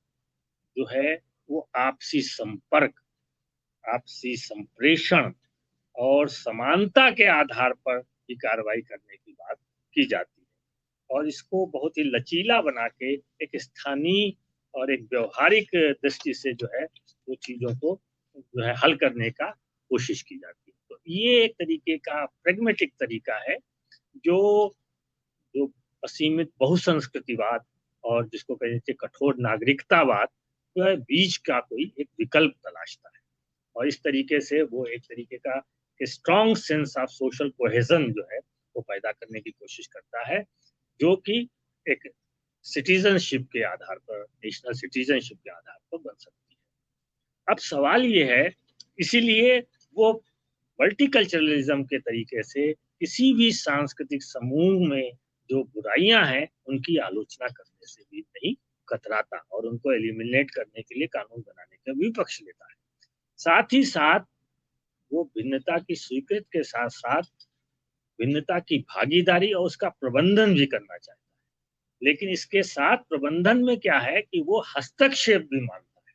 जो है वो आपसी संपर्क, आपसी संप्रेषण और समानता के आधार पर ही कार्रवाई करने की बात की जाती है और इसको बहुत ही लचीला बना के एक स्थानीय और एक व्यवहारिक दृष्टि से जो है वो चीजों को जो है हल करने का कोशिश की जाती है। तो ये एक तरीके का प्रेगमेटिक तरीका है जो जो असीमित बहुसंस्कृतिवाद और जिसको कहते हैं कठोर नागरिकतावाद जो है बीच का कोई एक विकल्प तलाशता है। और इस तरीके से वो एक तरीके का strong sense of social cohesion जो है वो पैदा करने की कोशिश करता है, जो कि एक सिटीजनशिप के आधार पर, नेशनल सिटीजनशिप के आधार पर बन सकती है। अब सवाल ये है, इसीलिए वो मल्टीकल्चरलिज्म के तरीके से किसी भी सांस्कृतिक समूह में जो बुराइयां हैं उनकी आलोचना करने से भी नहीं कतराता और उनको एलिमिनेट करने के लिए कानून बनाने का भी पक्ष लेता है। साथ ही साथ वो भिन्नता की स्वीकृति के साथ साथ भिन्नता की भागीदारी और उसका प्रबंधन भी करना चाहता है। लेकिन इसके साथ प्रबंधन में क्या है कि वो हस्तक्षेप भी मानता है।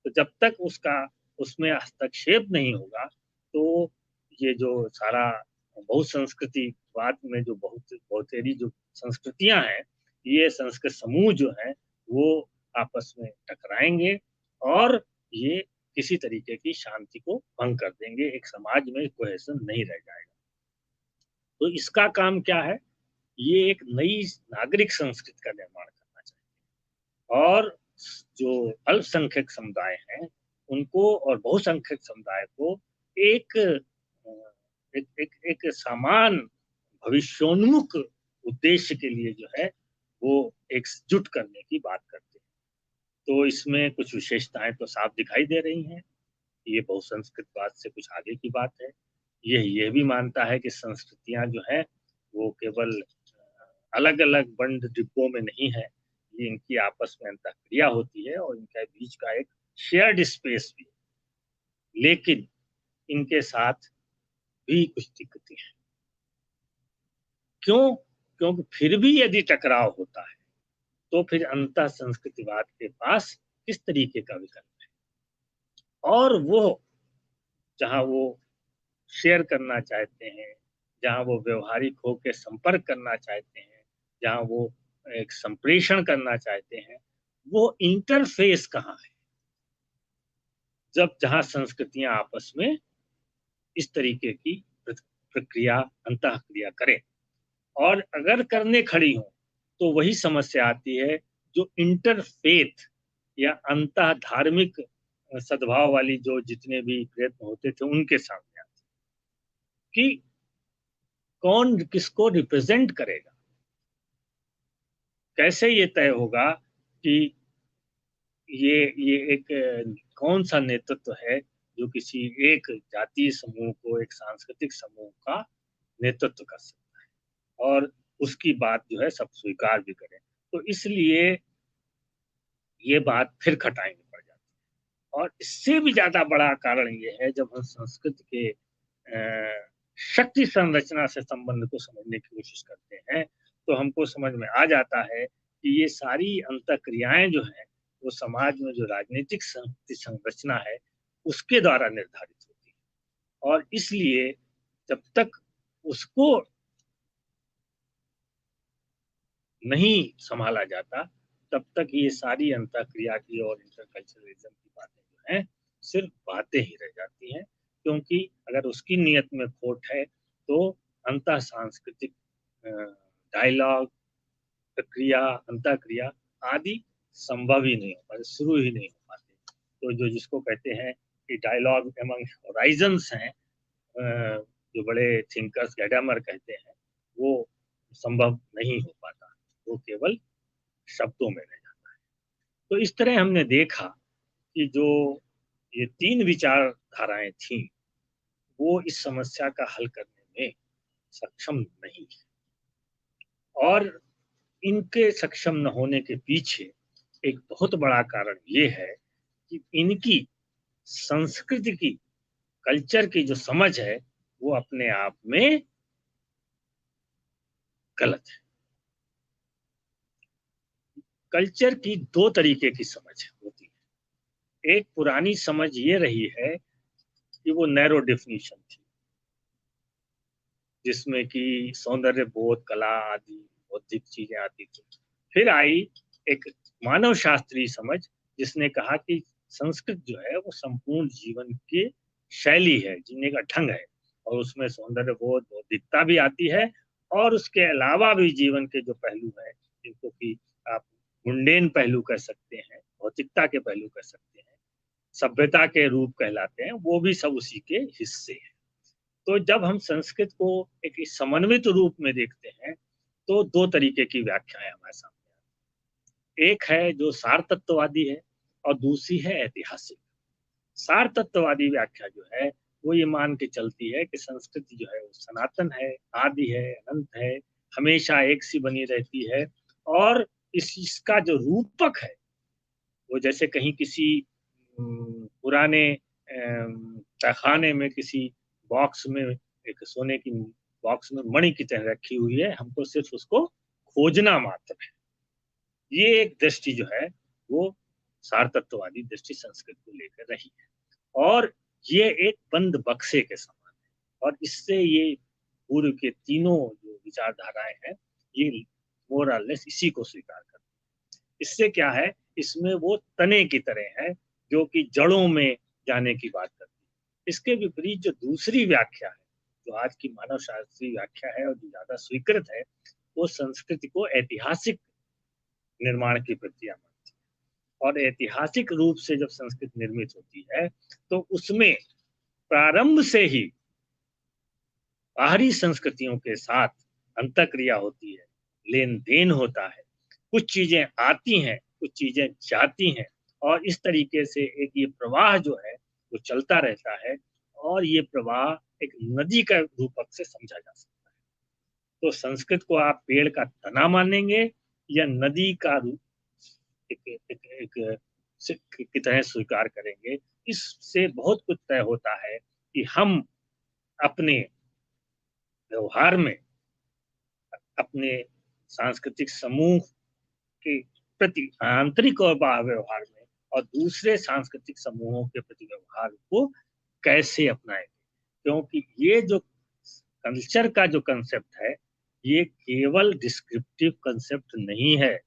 तो जब तक उसका उसमें हस्तक्षेप नहीं होगा, तो ये जो सारा बहुसंस्कृतिवाद में जो बहुतेरी जो संस्कृतियां हैं, ये संस्कृत समूह जो है वो आपस में टकराएंगे और ये किसी तरीके की शांति को भंग कर देंगे, एक समाज में कोहेशन नहीं रह जाएगा। तो इसका काम क्या है? ये एक नई नागरिक संस्कृति का निर्माण करना चाहिए और जो अल्पसंख्यक समुदाय हैं उनको और बहुसंख्यक समुदाय को एक एक समान भविष्योन्मुख उद्देश्य के लिए जो है वो एकजुट करने की बात करते हैं। तो इसमें कुछ विशेषताएं तो साफ दिखाई दे रही हैं। ये बहुसंस्कृतवाद से कुछ आगे की बात है। ये भी मानता है कि संस्कृतियां जो है वो केवल अलग अलग बंद डिब्बों में नहीं है, ये इनकी आपस में अंतःक्रिया होती है और इनके बीच का एक शेयर्ड स्पेस भी है। लेकिन इनके साथ भी कुछ दिक्कतें हैं। क्यों? क्योंकि फिर भी यदि टकराव होता है तो फिर अंतः संस्कृतिवाद के पास किस तरीके का विकल्प है? और वो जहां वो शेयर करना चाहते हैं, जहां वो व्यवहारिक होकर संपर्क करना चाहते हैं, जहां वो एक संप्रेषण करना चाहते हैं, वो इंटरफेस कहाँ है? जहां संस्कृतियां आपस में इस तरीके की प्रक्रिया अंतःक्रिया करें और अगर करने खड़ी हो तो वही समस्या आती है जो इंटरफेथ या अंतः धार्मिक सद्भाव वाली जो जितने भी प्रयत्न होते थे उनके सामने आती कि कौन किसको रिप्रेजेंट करेगा। कैसे ये तय होगा कि ये एक कौन सा नेतृत्व है जो किसी एक जातीय समूह को, एक सांस्कृतिक समूह का नेतृत्व कर सकता है और उसकी बात जो है सब स्वीकार भी करें। तो इसलिए ये बात फिर खटाई में पड़ जाती है और इससे भी ज्यादा बड़ा कारण ये है जब हम संस्कृत के शक्ति संरचना से संबंध को समझने की कोशिश करते हैं तो हमको समझ में आ जाता है कि ये सारी अंतःक्रियाएं जो हैं वो समाज में जो राजनीतिक शक्ति संरचना है उसके द्वारा निर्धारित होती है और इसलिए जब तक उसको नहीं संभाला जाता तब तक ये सारी अंतःक्रिया की और इंटरकल्चरलिज्म की बातें जो हैं सिर्फ बातें ही रह जाती हैं, क्योंकि अगर उसकी नीयत में खोट है तो अंतः सांस्कृतिक डायलॉग, प्रक्रिया, अंतःक्रिया आदि संभव ही नहीं हो पाते, शुरू ही नहीं हो पाते। तो जो जिसको कहते हैं कि डायलॉग एमंग होराइजन्स हैं, जो बड़े थिंकर्स गैडामर कहते हैं, वो संभव नहीं हो पाता, वो केवल शब्दों में रह जाता है। तो इस तरह हमने देखा कि जो ये 3 विचारधाराएं थीं, वो इस समस्या का हल करने में सक्षम नहीं है और इनके सक्षम न होने के पीछे एक बहुत बड़ा कारण ये है कि इनकी संस्कृति की, कल्चर की जो समझ है वो अपने आप में गलत है। कल्चर की 2 तरीके की समझ होती है। एक पुरानी समझ ये रही है कि वो नैरो डेफिनेशन थी, जिसमें कि सौंदर्य बोध, कला आदि बौद्धिक चीजें आती थी। फिर आई एक मानव शास्त्रीय समझ जिसने कहा कि संस्कृत जो है वो संपूर्ण जीवन की शैली है, जीने का ढंग है और उसमें सौंदर्य बोध, बौद्धिकता भी आती है और उसके अलावा भी जीवन के जो पहलू हैं जिनको कि आप मुंडेन पहलू कह सकते हैं, भौतिकता के पहलू कह सकते हैं, सभ्यता के रूप कहलाते हैं, वो भी सब उसी के हिस्से हैं। तो जब हम संस्कृत को एक समन्वित रूप में देखते हैं तो 2 तरीके की व्याख्याएं हमारे सामने आती हैं। एक है जो सार तत्ववादी है और दूसरी है ऐतिहासिक। सार तत्ववादी व्याख्या जो है वो ये मान के चलती है कि संस्कृति जो है वो सनातन है, आदि है, अनंत है, हमेशा एक सी बनी रहती है और इसका जो रूपक है वो जैसे कहीं किसी पुराने तहखाने में किसी बॉक्स में, एक सोने की बॉक्स में मणि की तरह रखी हुई है, हमको सिर्फ उसको खोजना मात्र है। ये एक दृष्टि जो है वो सार तत्ववादी दृष्टि संस्कृत को लेकर रही है। और ये एक बंद बक्से के समान है। और इससे ये पूर्व के तीनों जो विचारधाराएं हैं, ये मोर और लेस इसी को स्वीकार करते हैं। इससे क्या है, इसमें वो तने की तरह है जो कि जड़ों में जाने की बात करती है। इसके विपरीत जो दूसरी व्याख्या है, जो आज की मानव शास्त्रीय व्याख्या है और जो ज्यादा स्वीकृत है, वो संस्कृति को ऐतिहासिक निर्माण की प्रक्रिया मानती है। और ऐतिहासिक रूप से जब संस्कृति निर्मित होती है तो उसमें प्रारंभ से ही बाहरी संस्कृतियों के साथ अंतःक्रिया होती है, लेन देन होता है, कुछ चीजें आती हैं, कुछ चीजें जाती हैं, और इस तरीके से एक ये प्रवाह जो है वो चलता रहता है। और ये प्रवाह एक नदी का रूपक से समझा जा सकता है। तो संस्कृत को आप पेड़ का तना मानेंगे या नदी का रूप की तरह स्वीकार करेंगे, इससे बहुत कुछ तय होता है कि हम अपने व्यवहार में, अपने सांस्कृतिक समूह के प्रति आंतरिक और बाह्य व्यवहार में, और दूसरे सांस्कृतिक समूहों के प्रति व्यवहार को कैसे अपनाएंगे। क्योंकि ये जो कल्चर का जो कंसेप्ट है, ये केवल डिस्क्रिप्टिव कंसेप्ट नहीं है,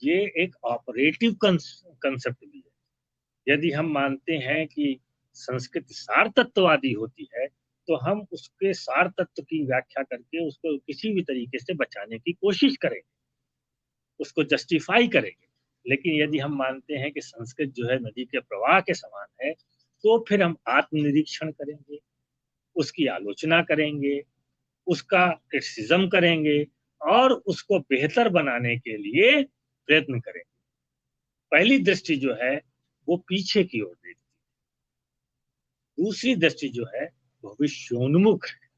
ये एक ऑपरेटिव कंसेप्ट भी है। यदि हम मानते हैं कि संस्कृति सार तत्ववादी होती है, तो हम उसके सार तत्व की व्याख्या करके उसको किसी भी तरीके से बचाने की कोशिश करेंगे, उसको जस्टिफाई करेंगे। लेकिन यदि हम मानते हैं कि संस्कृत जो है नदी के प्रवाह के समान है, तो फिर हम आत्मनिरीक्षण करेंगे, उसकी आलोचना करेंगे, उसका क्रिटिसिज्म करेंगे, और उसको बेहतर बनाने के लिए प्रयत्न करेंगे। पहली दृष्टि जो है वो पीछे की ओर देखती है, दूसरी दृष्टि जो है भविष्योन्मुख है।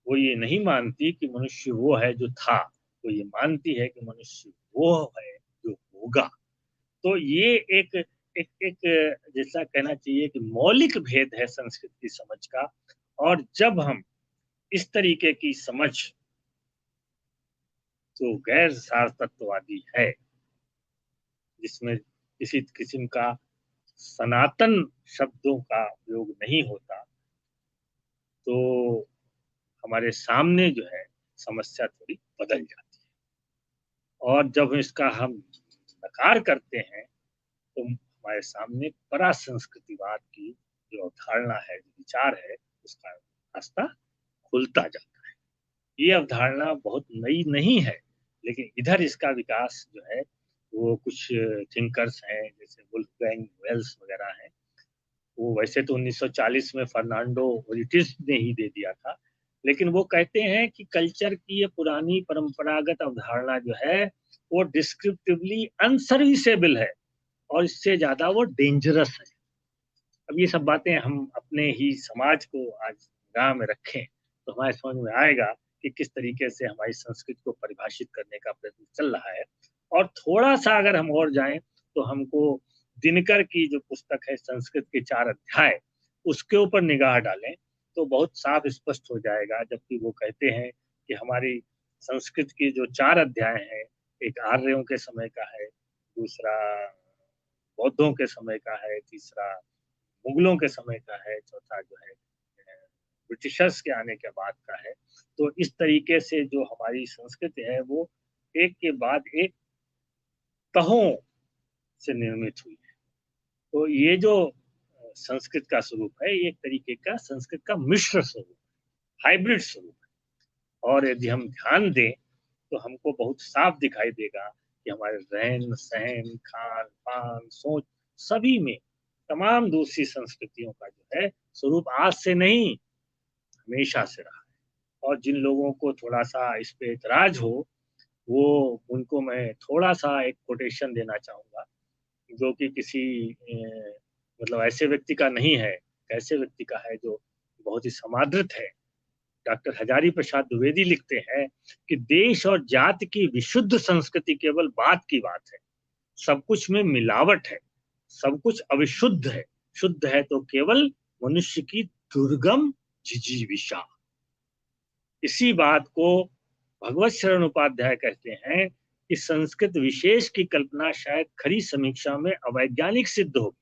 वो ये नहीं मानती कि मनुष्य वो है जो था, वो ये मानती है कि मनुष्य वो है जो होगा। तो ये एक एक एक जैसा कहना चाहिए कि मौलिक भेद है संस्कृत की समझ का। और जब हम इस तरीके की समझ जो गैर सार तत्ववादी है, जिसमें किसी किस्म का सनातन शब्दों का उपयोग नहीं होता, तो हमारे सामने जो है समस्या थोड़ी बदल जाती है। और जब इसका हम नकार करते हैं, तो हमारे सामने परासंस्कृतिवाद की जो अवधारणा है, जो विचार है, उसका रास्ता खुलता जाता है। ये अवधारणा बहुत नई नहीं है, लेकिन इधर इसका विकास जो है वो कुछ थिंकर्स हैं, जैसे वुल्फगैंग वेल्स वगैरह हैं। वो वैसे तो 1940 में फर्नांडो ओरिटिस ने ही दे दिया था, लेकिन वो कहते हैं कि कल्चर की ये पुरानी परंपरागत अवधारणा जो है वो डिस्क्रिप्टिवली अनसर्विसेबल है, और इससे ज्यादा वो डेंजरस है। अब ये सब बातें हम अपने ही समाज को आज निगाह में रखें, तो हमारे समझ में आएगा कि किस तरीके से हमारी संस्कृति को परिभाषित करने का प्रयत्न चल रहा है। और थोड़ा सा अगर हम और जाएं, तो हमको दिनकर की जो पुस्तक है संस्कृत के 4 अध्याय, उसके ऊपर निगाह डालें तो बहुत साफ स्पष्ट हो जाएगा। जबकि वो कहते हैं कि हमारी संस्कृत की जो 4 अध्याय हैं, एक आर्यों के समय का है, दूसरा बौद्धों के समय का है, तीसरा मुगलों के समय का है, चौथा जो है ब्रिटिशर्स के आने के बाद का है। तो इस तरीके से जो हमारी संस्कृति है वो एक के बाद एक तहों से निर्मित हुई है। तो ये जो संस्कृत का स्वरूप है, ये एक तरीके का संस्कृत का मिश्र स्वरूप, हाइब्रिड स्वरूप है। और यदि हम ध्यान दें तो हमको बहुत साफ दिखाई देगा कि हमारे रहन सहन, खान पान, सोच, सभी में तमाम दूसरी संस्कृतियों का जो है स्वरूप आज से नहीं, हमेशा से रहा है। और जिन लोगों को थोड़ा सा इस पे एतराज हो, वो उनको मैं थोड़ा सा एक कोटेशन देना चाहूंगा, जो कि किसी मतलब ऐसे व्यक्ति का नहीं है, ऐसे व्यक्ति का है जो बहुत ही समादृत है। डॉक्टर हजारी प्रसाद द्विवेदी लिखते हैं कि देश और जाति की विशुद्ध संस्कृति केवल बात की बात है, सब कुछ में मिलावट है, सब कुछ अविशुद्ध है, शुद्ध है तो केवल मनुष्य की दुर्गम जिजीविषा। इसी बात को भगवत शरण उपाध्याय कहते हैं कि संस्कृत विशेष की कल्पना शायद खरी समीक्षा में अवैज्ञानिक सिद्ध होगी,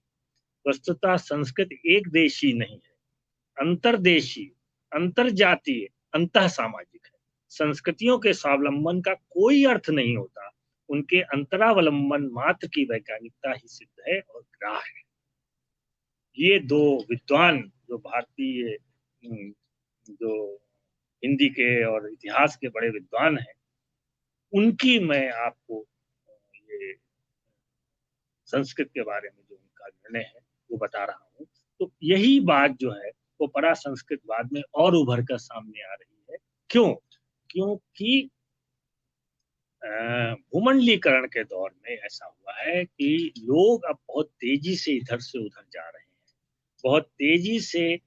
वस्तुतः संस्कृत एक देशी नहीं है, अंतरदेशी, अंतरजातीय, अंतः सामाजिक है। संस्कृतियों के स्वावलंबन का कोई अर्थ नहीं होता, उनके अंतरावलंबन मात्र की वैज्ञानिकता ही सिद्ध है और ग्राह्य है। ये दो विद्वान जो भारतीय जो हिंदी के और इतिहास के बड़े विद्वान हैं, उनकी मैं आपको ये संस्कृत के बारे में जो उनका निर्णय है वो बता रहा हूँ। तो यही बात जो है वो परा संस्कृतवाद में और उभर कर सामने आ रही है। क्यों? क्योंकि भूमंडलीकरण के दौर में ऐसा हुआ है कि लोग अब बहुत तेजी से इधर से उधर जा रहे हैं, बहुत तेजी से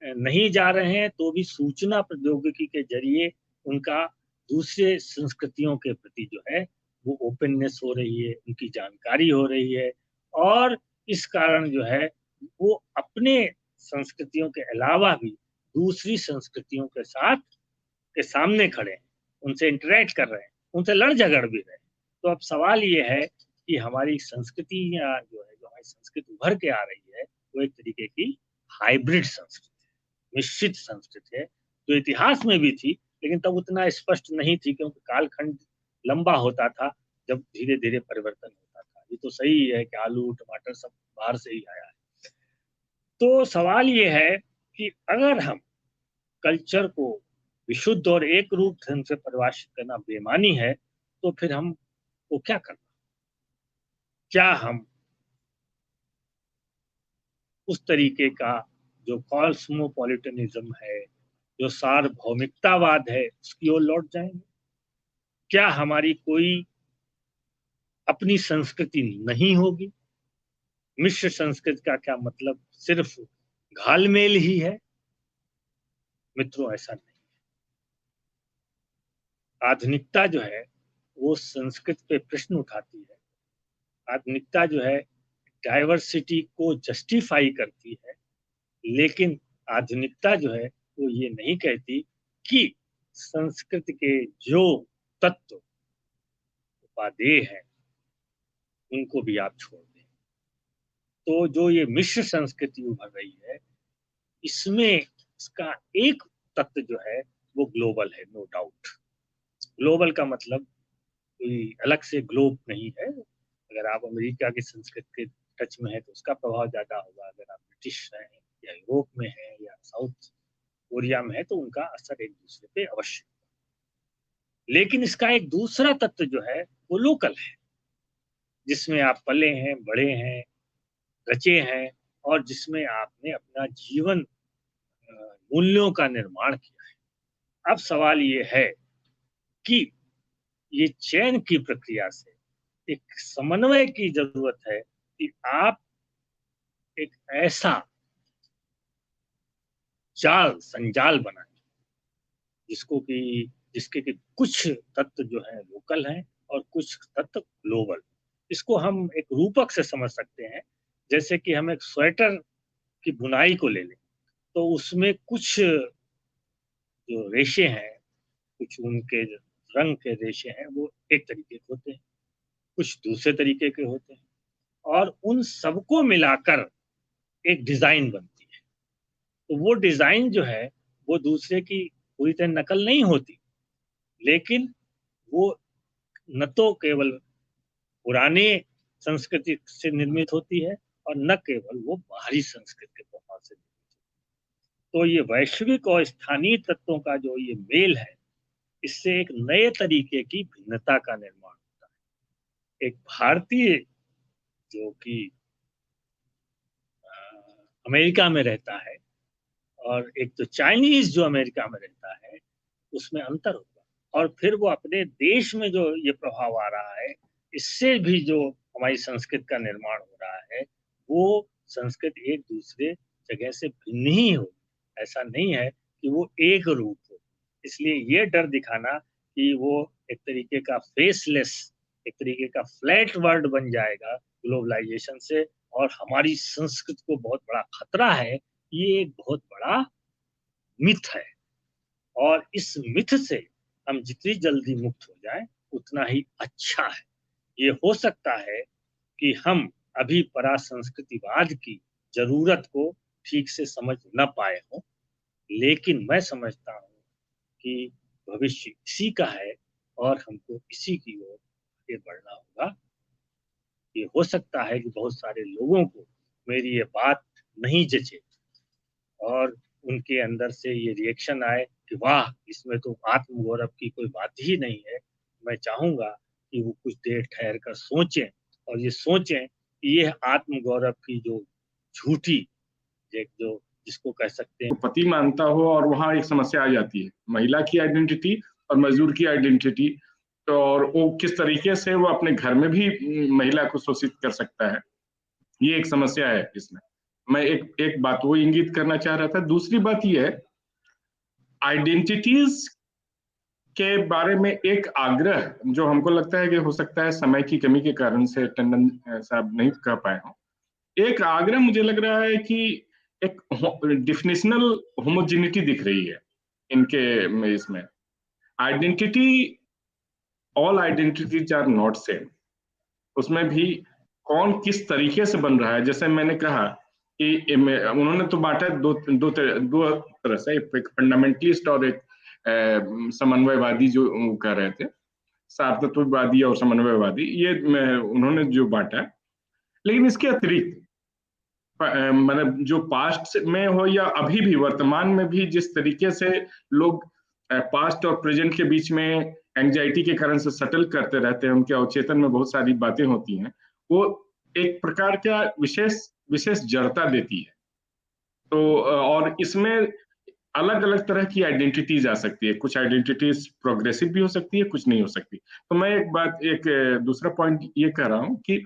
नहीं जा रहे हैं, तो भी सूचना प्रौद्योगिकी के जरिए उनका दूसरे संस्कृतियों के प्रति जो है वो ओपननेस हो रही है, उनकी जानकारी हो रही है, और इस कारण जो है वो अपने संस्कृतियों के अलावा भी दूसरी संस्कृतियों के साथ के सामने खड़े हैं, उनसे इंटरेक्ट कर रहे हैं, उनसे लड़ झगड़ भी रहे हैं। तो अब सवाल ये है कि हमारी संस्कृतियाँ जो है, जो हमारी संस्कृति उभर के आ रही है, वो एक तरीके की हाइब्रिड संस्कृति, मिश्रित संस्कृति है, जो इतिहास में भी थी, लेकिन तब उतना स्पष्ट नहीं थी, क्योंकि कालखंड लंबा होता था जब धीरे धीरे परिवर्तन होता था। ये तो सही है कि आलू टमाटर सब बाहर से ही आया है। तो सवाल ये है कि अगर हम कल्चर को विशुद्ध और एक रूप ढंग से परिभाषित करना बेमानी है, तो फिर हम को क्या करना? क्या हम उस तरीके का जो कॉस्मोपॉलिटनिज्म है, जो सार्वभौमिकतावाद है, उसकी ओर लौट जाएंगे? क्या हमारी कोई अपनी संस्कृति नहीं होगी? मिश्र संस्कृति का क्या मतलब सिर्फ घालमेल ही है? मित्रों, ऐसा नहीं। आधुनिकता जो है वो संस्कृत पे प्रश्न उठाती है। आधुनिकता जो है डाइवर्सिटी को जस्टिफाई करती है, लेकिन आधुनिकता जो है वो ये नहीं कहती कि संस्कृत के जो तत्व उपादेय हैं उनको भी आप छोड़ दें। तो जो ये मिश्र संस्कृति उभर रही है, इसमें इसका एक तत्व जो है वो ग्लोबल है, नो डाउट। ग्लोबल का मतलब कोई अलग से ग्लोब नहीं है। अगर आप अमेरिका की संस्कृति के टच में है तो उसका प्रभाव ज्यादा होगा, अगर आप ब्रिटिश हैं या यूरोप में है या साउथ कोरिया में है तो उनका असर एक दूसरे पे अवश्य। लेकिन इसका एक दूसरा तत्व जो है वो लोकल है, जिसमें आप पले हैं, बड़े हैं, रचे हैं, और जिसमें आपने अपना जीवन मूल्यों का निर्माण किया है। अब सवाल ये है कि ये चयन की प्रक्रिया से एक समन्वय की जरूरत है कि आप एक ऐसा जाल संजाल बनाएं जिसके कि कुछ तत्व जो है लोकल हैं और कुछ तत्व ग्लोबल। इसको हम एक रूपक से समझ सकते हैं, जैसे कि हम एक स्वेटर की बुनाई को ले लें तो उसमें कुछ जो रेशे हैं, कुछ उनके रंग के रेशे हैं वो एक तरीके के होते हैं, कुछ दूसरे तरीके के होते हैं, और उन सबको मिलाकर एक डिजाइन बनती है। तो वो डिजाइन जो है वो दूसरे की पूरी तरह नकल नहीं होती, लेकिन वो न तो केवल पुराने संस्कृति से निर्मित होती है और न केवल वो बाहरी संस्कृति के प्रभाव से निर्मित होती है। तो ये वैश्विक और स्थानीय तत्वों का जो ये मेल है, इससे एक नए तरीके की भिन्नता का निर्माण होता है। एक भारतीय जो कि अमेरिका में रहता है और एक तो चाइनीज जो अमेरिका में रहता है, उसमें अंतर होगा। और फिर वो अपने देश में जो ये प्रभाव आ रहा है, इससे भी जो हमारी संस्कृति का निर्माण हो रहा है, वो संस्कृति एक दूसरे जगह से भिन्न ही हो। ऐसा नहीं है कि वो एक रूप हो। इसलिए ये डर दिखाना कि वो एक तरीके का फेसलेस, एक तरीके का फ्लैट वर्ल्ड बन जाएगा ग्लोबलाइजेशन से, और हमारी संस्कृति को बहुत बड़ा खतरा है, ये एक बहुत बड़ा मिथ है। और इस मिथ से हम जितनी जल्दी मुक्त हो जाएं उतना ही अच्छा है। ये हो सकता है कि हम अभी परासंस्कृतिवाद की जरूरत को ठीक से समझ न पाए हों, लेकिन मैं समझता हूँ कि भविष्य इसी का है और हमको इसी की ओर आगे बढ़ना होगा। ये हो सकता है कि बहुत सारे लोगों को मेरी ये बात नहीं जचे और उनके अंदर से ये रिएक्शन आए कि वाह, इसमें तो आत्मगौरव की कोई बात ही नहीं है। मैं चाहूंगा कि वो कुछ देर ठहर कर सोचें और ये सोचें कि ये आत्मगौरव की जो झूठी, जो जिसको कह सकते हैं पति मानता हो और वहां एक समस्या आ जाती है, महिला की आइडेंटिटी और मजदूर की आइडेंटिटी, तो और वो किस तरीके से वो अपने घर में भी महिला को शोषित कर सकता है, ये एक समस्या है इसमें। मैं एक बात वो इंगित करना चाह रहा था। दूसरी बात ये है, आइडेंटिटीज के बारे में एक आग्रह जो हमको लगता है कि हो सकता है समय की कमी के कारण से टंडन साहब नहीं कह पाए हों, एक आग्रह मुझे लग रहा है कि एक डिफिनेशनल होमोजेनिटी दिख रही है इनके इसमें। Identity, all identities are not same. उसमें भी कौन किस तरीके से बन रहा है, जैसे मैंने कहा कि उन्होंने तो बांटा दो तरह से, एक फंडामेंटलिस्ट और एक समन्वयवादी जो कह रहे थे, सार्वत्ववादी और समन्वयवादी, ये उन्होंने जो बांटा। लेकिन इसके अतिरिक्त मतलब जो पास्ट में हो या अभी भी वर्तमान में भी जिस तरीके से लोग पास्ट और प्रेजेंट के बीच में एंजाइटी के कारण से सटल करते रहते हैं, उनके अवचेतन में बहुत सारी बातें होती हैं, वो एक प्रकार का विशेष जड़ता देती है। तो और इसमें अलग अलग तरह की आइडेंटिटीज आ सकती है, कुछ आइडेंटिटीज प्रोग्रेसिव भी हो सकती है, कुछ नहीं हो सकती। तो मैं एक दूसरा पॉइंट ये कह रहा हूँ कि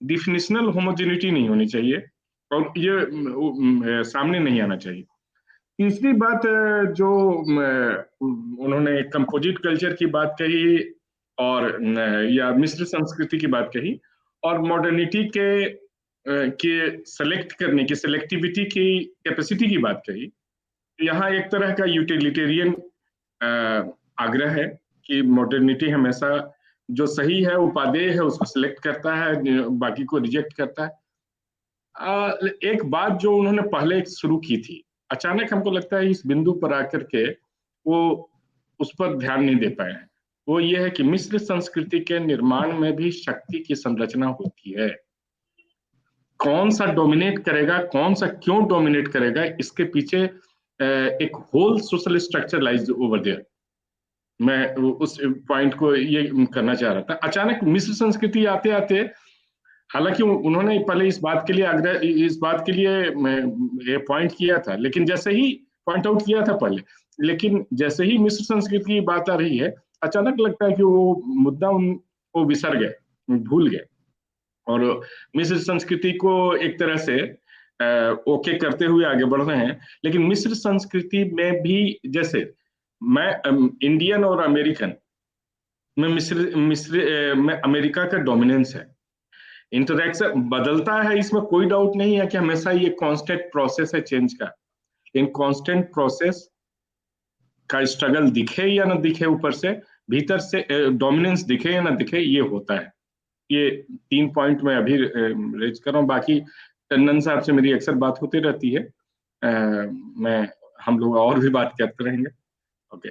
डिफिनिशनल होमोजेनिटी नहीं होनी चाहिए और ये सामने नहीं आना चाहिए। तीसरी बात जो उन्होंने कंपोजिट कल्चर की बात कही और या मिश्र संस्कृति की बात कही और मॉडर्निटी के सेलेक्ट करने की, सेलेक्टिविटी की कैपेसिटी की बात कही। यहाँ एक तरह का यूटिलिटेरियन आग्रह है कि मॉडर्निटी हमेशा जो सही है, उपादेय है, उसको सिलेक्ट करता है, बाकी को रिजेक्ट करता है। एक बात जो उन्होंने पहले शुरू की थी, अचानक हमको लगता है इस बिंदु पर आकर के वो उस पर ध्यान नहीं दे पाए हैं, वो ये है कि मिश्र संस्कृति के निर्माण में भी शक्ति की संरचना होती है। कौन सा डोमिनेट करेगा, कौन सा क्यों डोमिनेट करेगा, इसके पीछे एक whole social structure lies over there. मैं उस पॉइंट को ये करना चाह रहा था। अचानक मिश्र संस्कृति आते आते, हालांकि उन्होंने पहले इस बात के लिए पॉइंट किया था, लेकिन जैसे ही पॉइंट आउट किया था पहले, लेकिन जैसे ही मिश्र संस्कृति की बात आ रही है, अचानक लगता है कि वो मुद्दा उनको विसर गए, भूल गए और मिश्र संस्कृति को एक तरह से ओके करते हुए आगे बढ़ रहे हैं। लेकिन मिश्र संस्कृति में भी, जैसे मैं इंडियन और अमेरिकन में मिश्र में अमेरिका का डोमिनेंस है, इंटरेक्शन बदलता है, इसमें कोई डाउट नहीं है कि हमेशा ये कांस्टेंट प्रोसेस है चेंज का। इन कांस्टेंट प्रोसेस का स्ट्रगल दिखे या ना दिखे, ऊपर से भीतर से डोमिनेंस दिखे या ना दिखे, ये होता है। ये 3 पॉइंट मैं अभी रेज कर रहा हूँ। बाकी टंडन साहब से मेरी अक्सर बात होती रहती है, हम लोग और भी बात करते रहेंगे। ओके,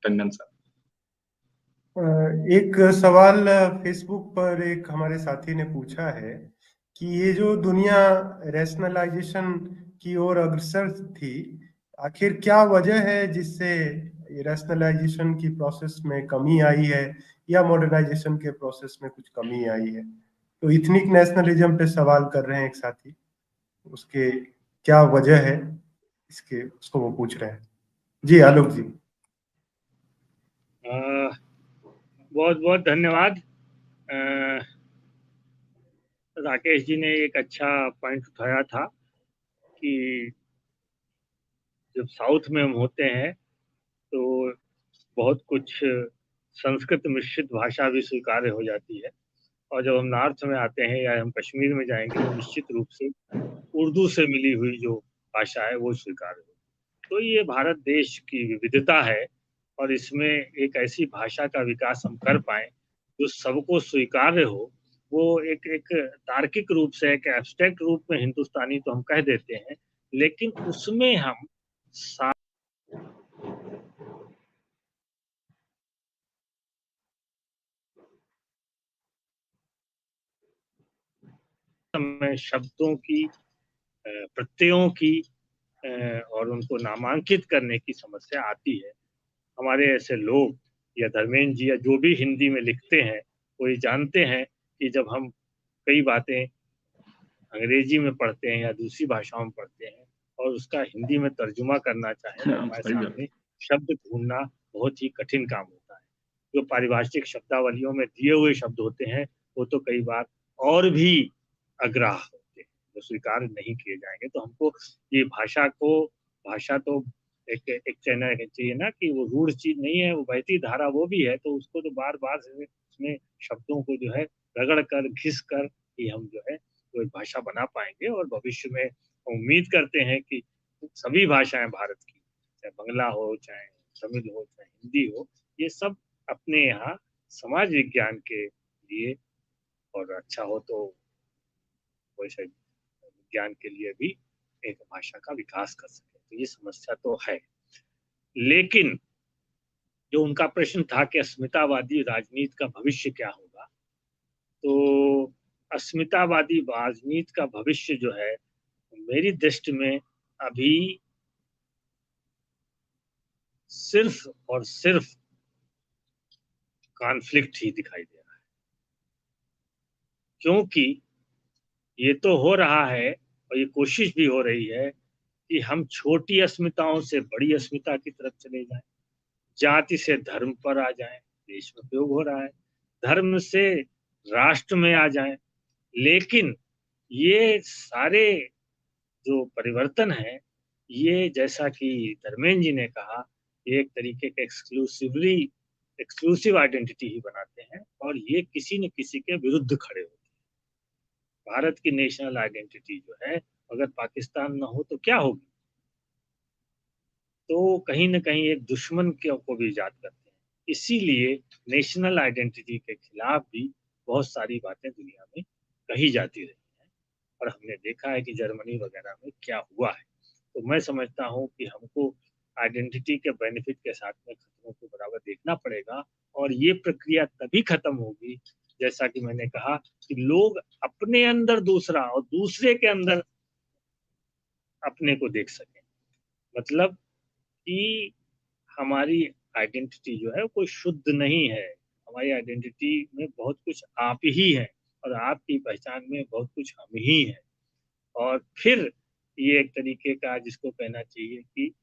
टंडन साहब। एक सवाल फेसबुक पर एक हमारे साथी ने पूछा है कि ये जो दुनिया रैशनलाइजेशन की ओर अग्रसर थी, आखिर क्या वजह है जिससे रैशनलाइजेशन की प्रोसेस में कमी आई है या मॉडर्नाइजेशन के प्रोसेस में कुछ कमी आई है? तो इथनिक नेशनलिज्म पे सवाल कर रहे हैं एक साथी, उसके क्या वजह है इसके, उसको वो पूछ रहे हैं। जी आलोक जी। बहुत बहुत धन्यवाद। राकेश जी ने एक अच्छा पॉइंट उठाया था कि जब साउथ में हम होते हैं तो बहुत कुछ संस्कृत मिश्रित भाषा भी स्वीकार्य हो जाती है, और जब हम नॉर्थ में आते हैं या हम कश्मीर में जाएंगे तो निश्चित रूप से उर्दू से मिली हुई जो भाषा है वो स्वीकार्य हो। तो ये भारत देश की विविधता है और इसमें एक ऐसी भाषा का विकास हम कर पाए जो सबको स्वीकार्य हो, वो एक एक तार्किक रूप से, एक एब्स्ट्रैक्ट रूप में हिंदुस्तानी तो हम कह देते हैं, लेकिन उसमें हम समय शब्दों की, प्रत्ययों की और उनको नामांकित करने की समस्या आती है। हमारे ऐसे लोग या धर्मेंद्र जी या जो भी हिंदी में लिखते हैं, वो ये जानते हैं कि जब हम कई बातें अंग्रेजी में पढ़ते हैं या दूसरी भाषाओं में पढ़ते हैं और उसका हिंदी में तर्जुमा करना चाहें तो हमारे सही बात। सामने शब्द ढूंढना बहुत ही कठिन काम होता है। जो पारिभाषिक शब्दावलियों में दिए हुए शब्द होते हैं वो तो कई बार और भी अग्राह होते हैं, जो स्वीकार नहीं किए जाएंगे। तो हमको ये भाषा तो एक एक कहना चाहिए ना कि वो रूढ़ चीज नहीं है, वो बहती धारा वो भी है। तो उसको तो बार बार उसमें शब्दों को जो है रगड़ कर घिस कर ही हम जो है वो एक भाषा बना पाएंगे। और भविष्य में उम्मीद करते हैं कि सभी भाषाएं भारत की, चाहे बंगला हो, चाहे तमिल हो, चाहे हिंदी हो, ये सब अपने यहाँ समाज विज्ञान के लिए और अच्छा हो तो वैसे विज्ञान के लिए भी एक भाषा का विकास कर सके। तो ये समस्या तो है। लेकिन जो उनका प्रश्न था कि अस्मितावादी राजनीति का भविष्य क्या होगा, तो अस्मितावादी राजनीति का भविष्य जो है मेरी दृष्टि में अभी सिर्फ और सिर्फ कॉन्फ्लिक्ट ही दिखाई दे रहा है। क्योंकि ये तो हो रहा है और ये कोशिश भी हो रही है कि हम छोटी अस्मिताओं से बड़ी अस्मिता की तरफ चले जाएं, जाति से धर्म पर आ जाएं, देश में उपयोग हो रहा है, धर्म से राष्ट्र में आ जाएं। लेकिन ये सारे जो परिवर्तन है, ये जैसा कि धर्मेंद्र जी ने कहा, ये एक तरीके के एक्सक्लूसिव आइडेंटिटी ही बनाते हैं और ये किसी न किसी के विरुद्ध खड़े होते हैं। भारत की नेशनल आइडेंटिटी जो है अगर पाकिस्तान ना हो तो क्या होगी? तो कहीं न कहीं एक दुश्मन को भी ईजाद करते हैं। इसीलिए नेशनल आइडेंटिटी के खिलाफ भी बहुत सारी बातें दुनिया में कही जाती रही हैं और हमने देखा है कि जर्मनी वगैरह में क्या हुआ है। तो मैं समझता हूँ कि हमको आइडेंटिटी के बेनिफिट के साथ में खतरों को बराबर देखना पड़ेगा और ये प्रक्रिया तभी खत्म होगी जैसा कि मैंने कहा कि लोग अपने अंदर दूसरा और दूसरे के अंदर अपने को देख सकें। मतलब कि हमारी आइडेंटिटी जो है कोई शुद्ध नहीं है। हमारी आइडेंटिटी में बहुत कुछ आप ही है और आपकी पहचान में बहुत कुछ हम ही हैं। और फिर ये एक तरीके का जिसको कहना चाहिए कि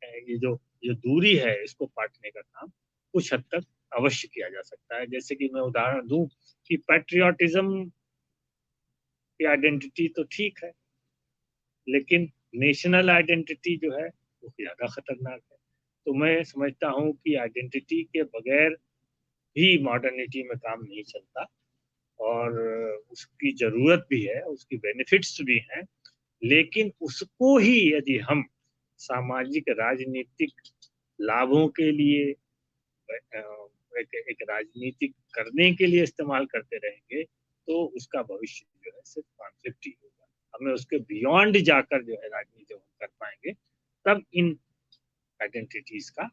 ये जो दूरी है इसको पाटने का काम कुछ हद तक अवश्य किया जा सकता है। जैसे कि मैं उदाहरण दूं कि पैट्रियोटिज्म की आइडेंटिटी तो ठीक है, लेकिन नेशनल आइडेंटिटी जो है वो ज्यादा खतरनाक है। तो मैं समझता हूँ कि आइडेंटिटी के बगैर भी मॉडर्निटी में काम नहीं चलता और उसकी जरूरत भी है, उसकी बेनिफिट्स भी हैं। लेकिन उसको ही यदि हम सामाजिक राजनीतिक लाभों के लिए एक राजनीतिक करने के लिए इस्तेमाल करते रहेंगे तो उसका भविष्य जो है सिर्फ कॉन्फ्लिक्ट ही होगा। हमें उसके बियॉन्ड जाकर जो है राजनीति हम कर पाएंगे, तब इन आइडेंटिटीज का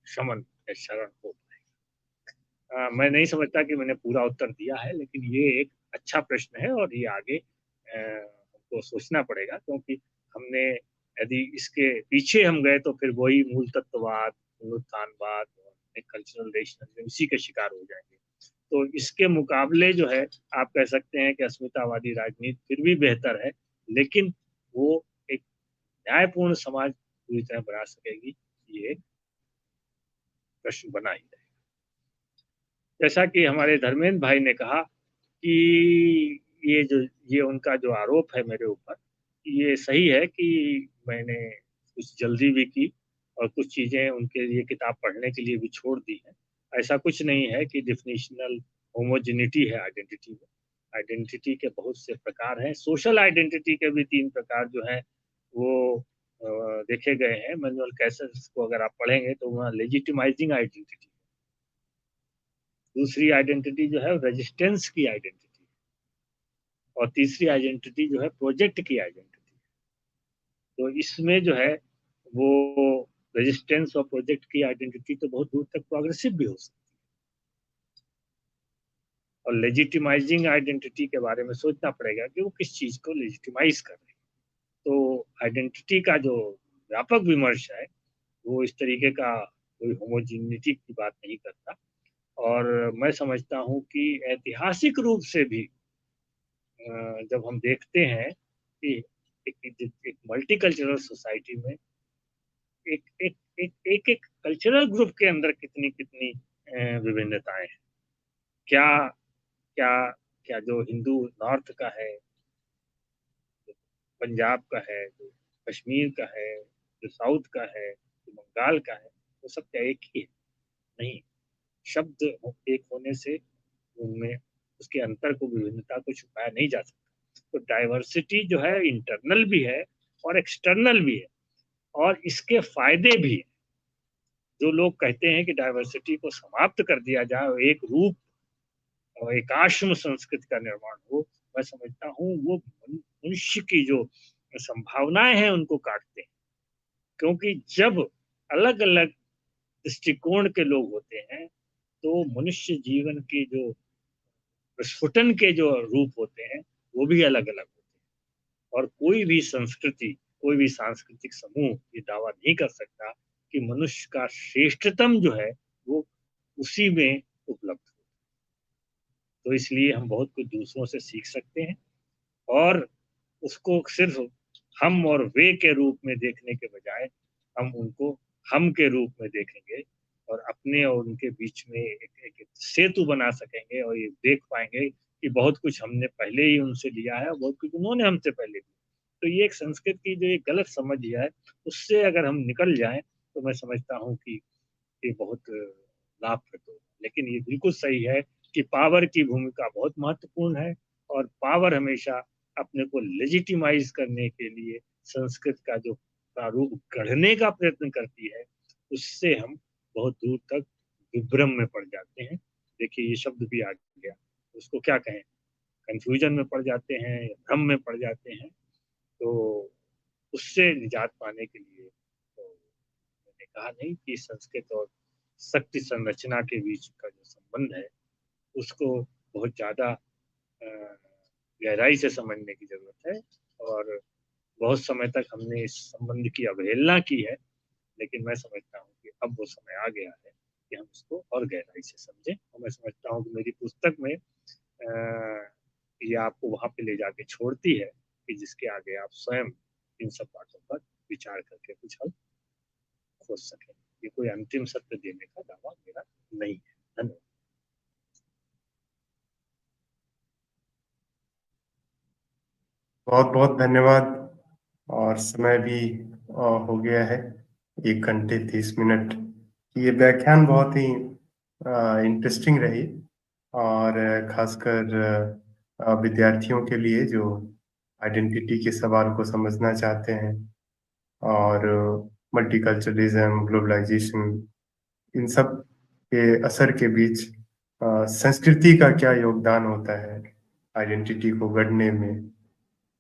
शमन शरण हो पाएगा। मैं नहीं समझता कि मैंने पूरा उत्तर दिया है, लेकिन ये एक अच्छा प्रश्न है और ये आगे हमको सोचना पड़ेगा क्योंकि हमने यदि इसके पीछे हम गए तो फिर वही मूल तत्ववाद, पुनरुत्थानवाद और कल्चरल रेशनलिज्म इसी के शिकार हो जाएंगे। तो इसके मुकाबले जो है आप कह सकते हैं कि अस्मितावादी राजनीति फिर भी बेहतर है, लेकिन वो एक न्यायपूर्ण समाज पूरी तरह बना सकेगी, ये एक प्रश्न बना ही रहेगा। जैसा कि हमारे धर्मेंद्र भाई ने कहा कि ये उनका जो आरोप है मेरे ऊपर, ये सही है कि मैंने कुछ जल्दी भी की और कुछ चीजें उनके लिए किताब पढ़ने के लिए भी छोड़ दी हैं। ऐसा कुछ नहीं है कि डिफिनेशनल होमोजेनिटी है आइडेंटिटी में। आइडेंटिटी के बहुत से प्रकार हैं। सोशल आइडेंटिटी के भी 3 प्रकार जो हैं वो देखे गए हैं। मैनुअल कैसेस को अगर आप पढ़ेंगे तो वहाँ लेजिटिमाइजिंग आइडेंटिटी, दूसरी आइडेंटिटी जो है रेजिस्टेंस की आइडेंटिटी, और तीसरी आइडेंटिटी जो है प्रोजेक्ट की आइडेंटिटी। तो इसमें जो है वो रेजिस्टेंस और प्रोजेक्ट की आइडेंटिटी तो बहुत दूर तक प्रोग्रेसिव भी हो सकती है, और लेजिटिमाइजिंग आइडेंटिटी के बारे में सोचना पड़ेगा कि वो किस चीज को लेजिटिमाइज कर रहे हैं। तो आइडेंटिटी का जो व्यापक विमर्श है वो इस तरीके का कोई होमोजिनिटी की बात नहीं करता, और मैं समझता हूँ कि ऐतिहासिक रूप से भी जब हम देखते हैं कि एक मल्टीकल्चरल सोसाइटी में एक एक एक एक एक कल्चरल ग्रुप के अंदर कितनी कितनी विभिन्नताएं हैं। क्या क्या क्या जो हिंदू नॉर्थ का है, जो पंजाब का है, जो कश्मीर का है, जो साउथ का है, जो बंगाल का है, वो सब क्या एक ही है? नहीं, शब्द एक होने से उनमें उसके अंतर को, विभिन्नता को छुपाया नहीं जा सकता। तो डाइवर्सिटी जो है इंटरनल भी है और एक्सटर्नल भी है, और इसके फायदे भी हैं। जो लोग कहते हैं कि डाइवर्सिटी को समाप्त कर दिया जाए और एक रूप और एकाश्म संस्कृति का निर्माण हो, मैं समझता हूँ वो मनुष्य की जो संभावनाएं हैं उनको काटते हैं। क्योंकि जब अलग अलग दृष्टिकोण के लोग होते हैं तो मनुष्य जीवन की जो प्रस्फुटन के जो रूप होते हैं वो भी अलग अलग होते हैं, और कोई भी संस्कृति, कोई भी सांस्कृतिक समूह ये दावा नहीं कर सकता कि मनुष्य का श्रेष्ठतम जो है वो उसी में उपलब्ध हो। तो इसलिए हम बहुत कुछ दूसरों से सीख सकते हैं, और उसको सिर्फ हम और वे के रूप में देखने के बजाय हम उनको हम के रूप में देखेंगे, और अपने और उनके बीच में एक सेतु बना सकेंगे, और ये देख पाएंगे कि बहुत कुछ हमने पहले ही उनसे लिया है और बहुत कुछ उन्होंने हमसे पहले लिया। तो ये एक संस्कृत की जो एक गलत समझ है, उससे अगर हम निकल जाएं तो मैं समझता हूँ कि ये बहुत लाभप्रद होगा। लेकिन ये बिल्कुल सही है कि पावर की भूमिका बहुत महत्वपूर्ण है, और पावर हमेशा अपने को लेजिटिमाइज करने के लिए संस्कृत का जो प्रारूप गढ़ने का प्रयत्न करती है, उससे हम बहुत दूर तक विभ्रम में पड़ जाते हैं। देखिए ये शब्द भी आ गया, उसको क्या कहें, कंफ्यूजन में पड़ जाते हैं या भ्रम में पड़ जाते हैं। तो उससे निजात पाने के लिए तो मैंने कहा नहीं कि संस्कृत और शक्ति संरचना के बीच का जो संबंध है उसको बहुत ज्यादा गहराई से समझने की जरूरत है, और बहुत समय तक हमने इस संबंध की अवहेलना की है। लेकिन मैं समझता हूँ कि अब वो समय आ गया है कि हम इसको और गहराई से समझें, और मैं समझता हूँ कि मेरी पुस्तक में ये आपको वहां पे ले जाके छोड़ती है कि जिसके आगे आप स्वयं इन सब बातों पर विचार करके कुछ हल खोज सकें। ये कोई अंतिम सत्य देने का दावा मेरा नहीं है। धन्यवाद। बहुत बहुत धन्यवाद। और समय भी हो गया है 1 घंटे 30 मिनट। ये व्याख्यान बहुत ही इंटरेस्टिंग रही, और खासकर विद्यार्थियों के लिए जो आइडेंटिटी के सवाल को समझना चाहते हैं, और मल्टीकल्चरलिज्म, ग्लोबलाइजेशन, इन सब के असर के बीच संस्कृति का क्या योगदान होता है आइडेंटिटी को गढ़ने में।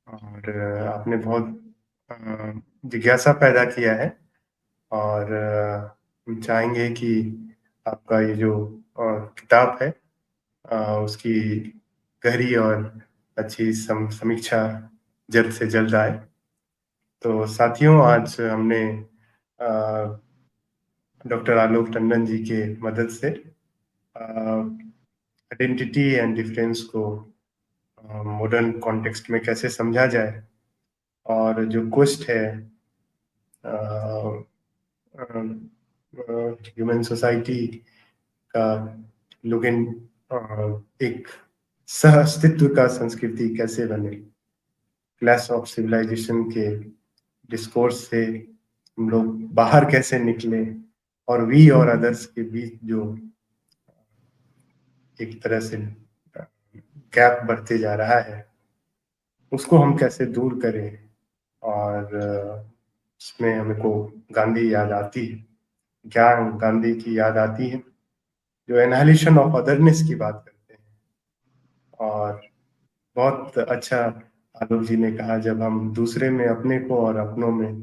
और आपने बहुत जिज्ञासा पैदा किया है, और हम चाहेंगे कि आपका ये जो किताब है उसकी गहरी और अच्छी समीक्षा जल्द से जल्द आए। तो साथियों, आज हमने डॉक्टर आलोक टंडन जी के मदद से आइडेंटिटी एंड डिफरेंस को मॉडर्न कॉन्टेक्स्ट में कैसे समझा जाए, और जो क्वेस्ट है ह्यूमन सोसाइटी का लोग एक सह अस्तित्व का संस्कृति कैसे बने, क्लास ऑफ सिविलाइजेशन के डिस्कोर्स से हम लोग बाहर कैसे निकले, और वी और अदर्स के बीच जो एक तरह से गैप बढ़ते जा रहा है उसको हम कैसे दूर करें। और इसमें हमको गांधी याद आती है, ज्ञान गांधी की याद आती है, जो एनहाइलेशन ऑफ अदरनेस की बात करते हैं। और बहुत अच्छा आलोक जी ने कहा, जब हम दूसरे में अपने को और अपनों में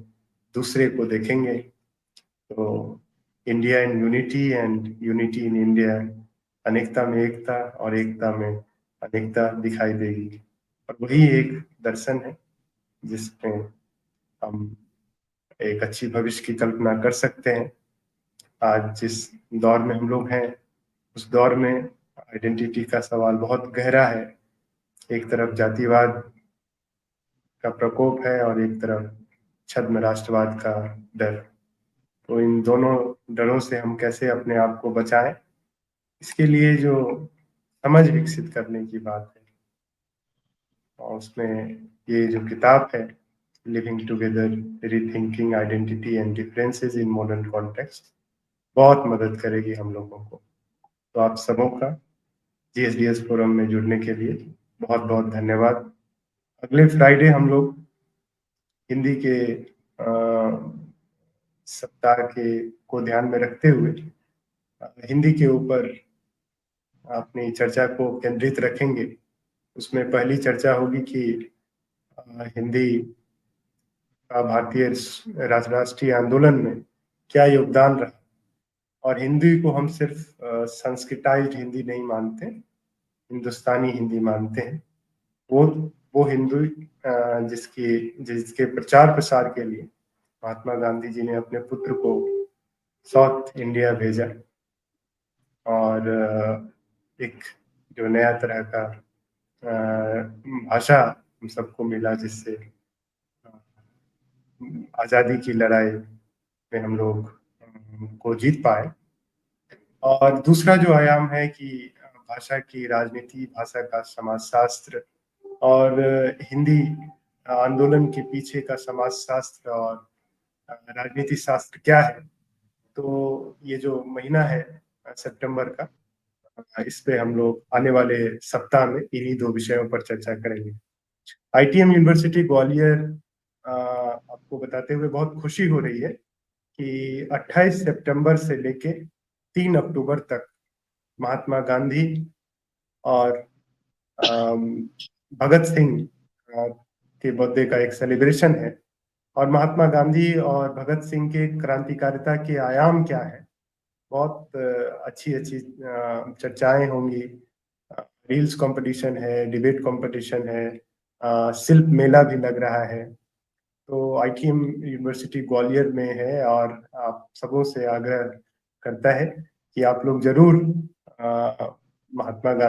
दूसरे को देखेंगे तो India in unity and unity in India, अनेकता में एकता और एकता में अनेकता दिखाई देगी। और वही एक दर्शन है जिसमें हम एक अच्छी भविष्य की कल्पना कर सकते हैं। आज जिस दौर में हम लोग हैं, उस दौर में आइडेंटिटी का सवाल बहुत गहरा है। एक तरफ जातिवाद का प्रकोप है और एक तरफ छद्म राष्ट्रवाद का डर। तो इन दोनों डरों से हम कैसे अपने आप को बचाएं, इसके लिए जो समझ विकसित करने की बात है, और उसमें ये जो किताब है living together rethinking identity and differences in modern context, बहुत मदद करेगी हम लोगों को। तो आप सबों का GSDS फोरम में जुड़ने के लिए बहुत बहुत धन्यवाद। अगले फ्राइडे हम लोग हिंदी के सप्ताह के को ध्यान में रखते हुए हिंदी के ऊपर अपनी चर्चा को केंद्रित रखेंगे। उसमें पहली चर्चा होगी कि हिंदी का भारतीय राष्ट्रीय आंदोलन में क्या योगदान रहा। और हिंदी को हम सिर्फ संस्कृताइज्ड हिंदी नहीं मानते, हिंदुस्तानी हिंदी मानते हैं। वो हिंदू जिसके प्रचार प्रसार के लिए महात्मा गांधी जी ने अपने पुत्र को साउथ इंडिया भेजा, और एक जो नया तरह का भाषा हम सबको मिला, जिससे आज़ादी की लड़ाई में हम लोग को जीत पाए। और दूसरा जो आयाम है कि भाषा की राजनीति, भाषा का समाजशास्त्र और हिंदी आंदोलन के पीछे का समाजशास्त्र और राजनीति शास्त्र क्या है। तो ये जो महीना है सितंबर का, इस पे हम लोग आने वाले सप्ताह में इन्हीं दो विषयों पर चर्चा करेंगे। ITM यूनिवर्सिटी ग्वालियर आपको बताते हुए बहुत खुशी हो रही है कि 28 सितंबर से लेके 3 अक्टूबर तक महात्मा गांधी और भगत सिंह के बर्थडे का एक सेलिब्रेशन है। और महात्मा गांधी और भगत सिंह के क्रांतिकारिता के आयाम क्या है, बहुत अच्छी अच्छी चर्चाएं होंगी। रील्स कंपटीशन है, डिबेट कंपटीशन है, शिल्प मेला भी लग रहा है। तो ITM यूनिवर्सिटी ग्वालियर में है और आप सबों से आग्रह करता है कि आप लोग जरूर महात्मा गांधी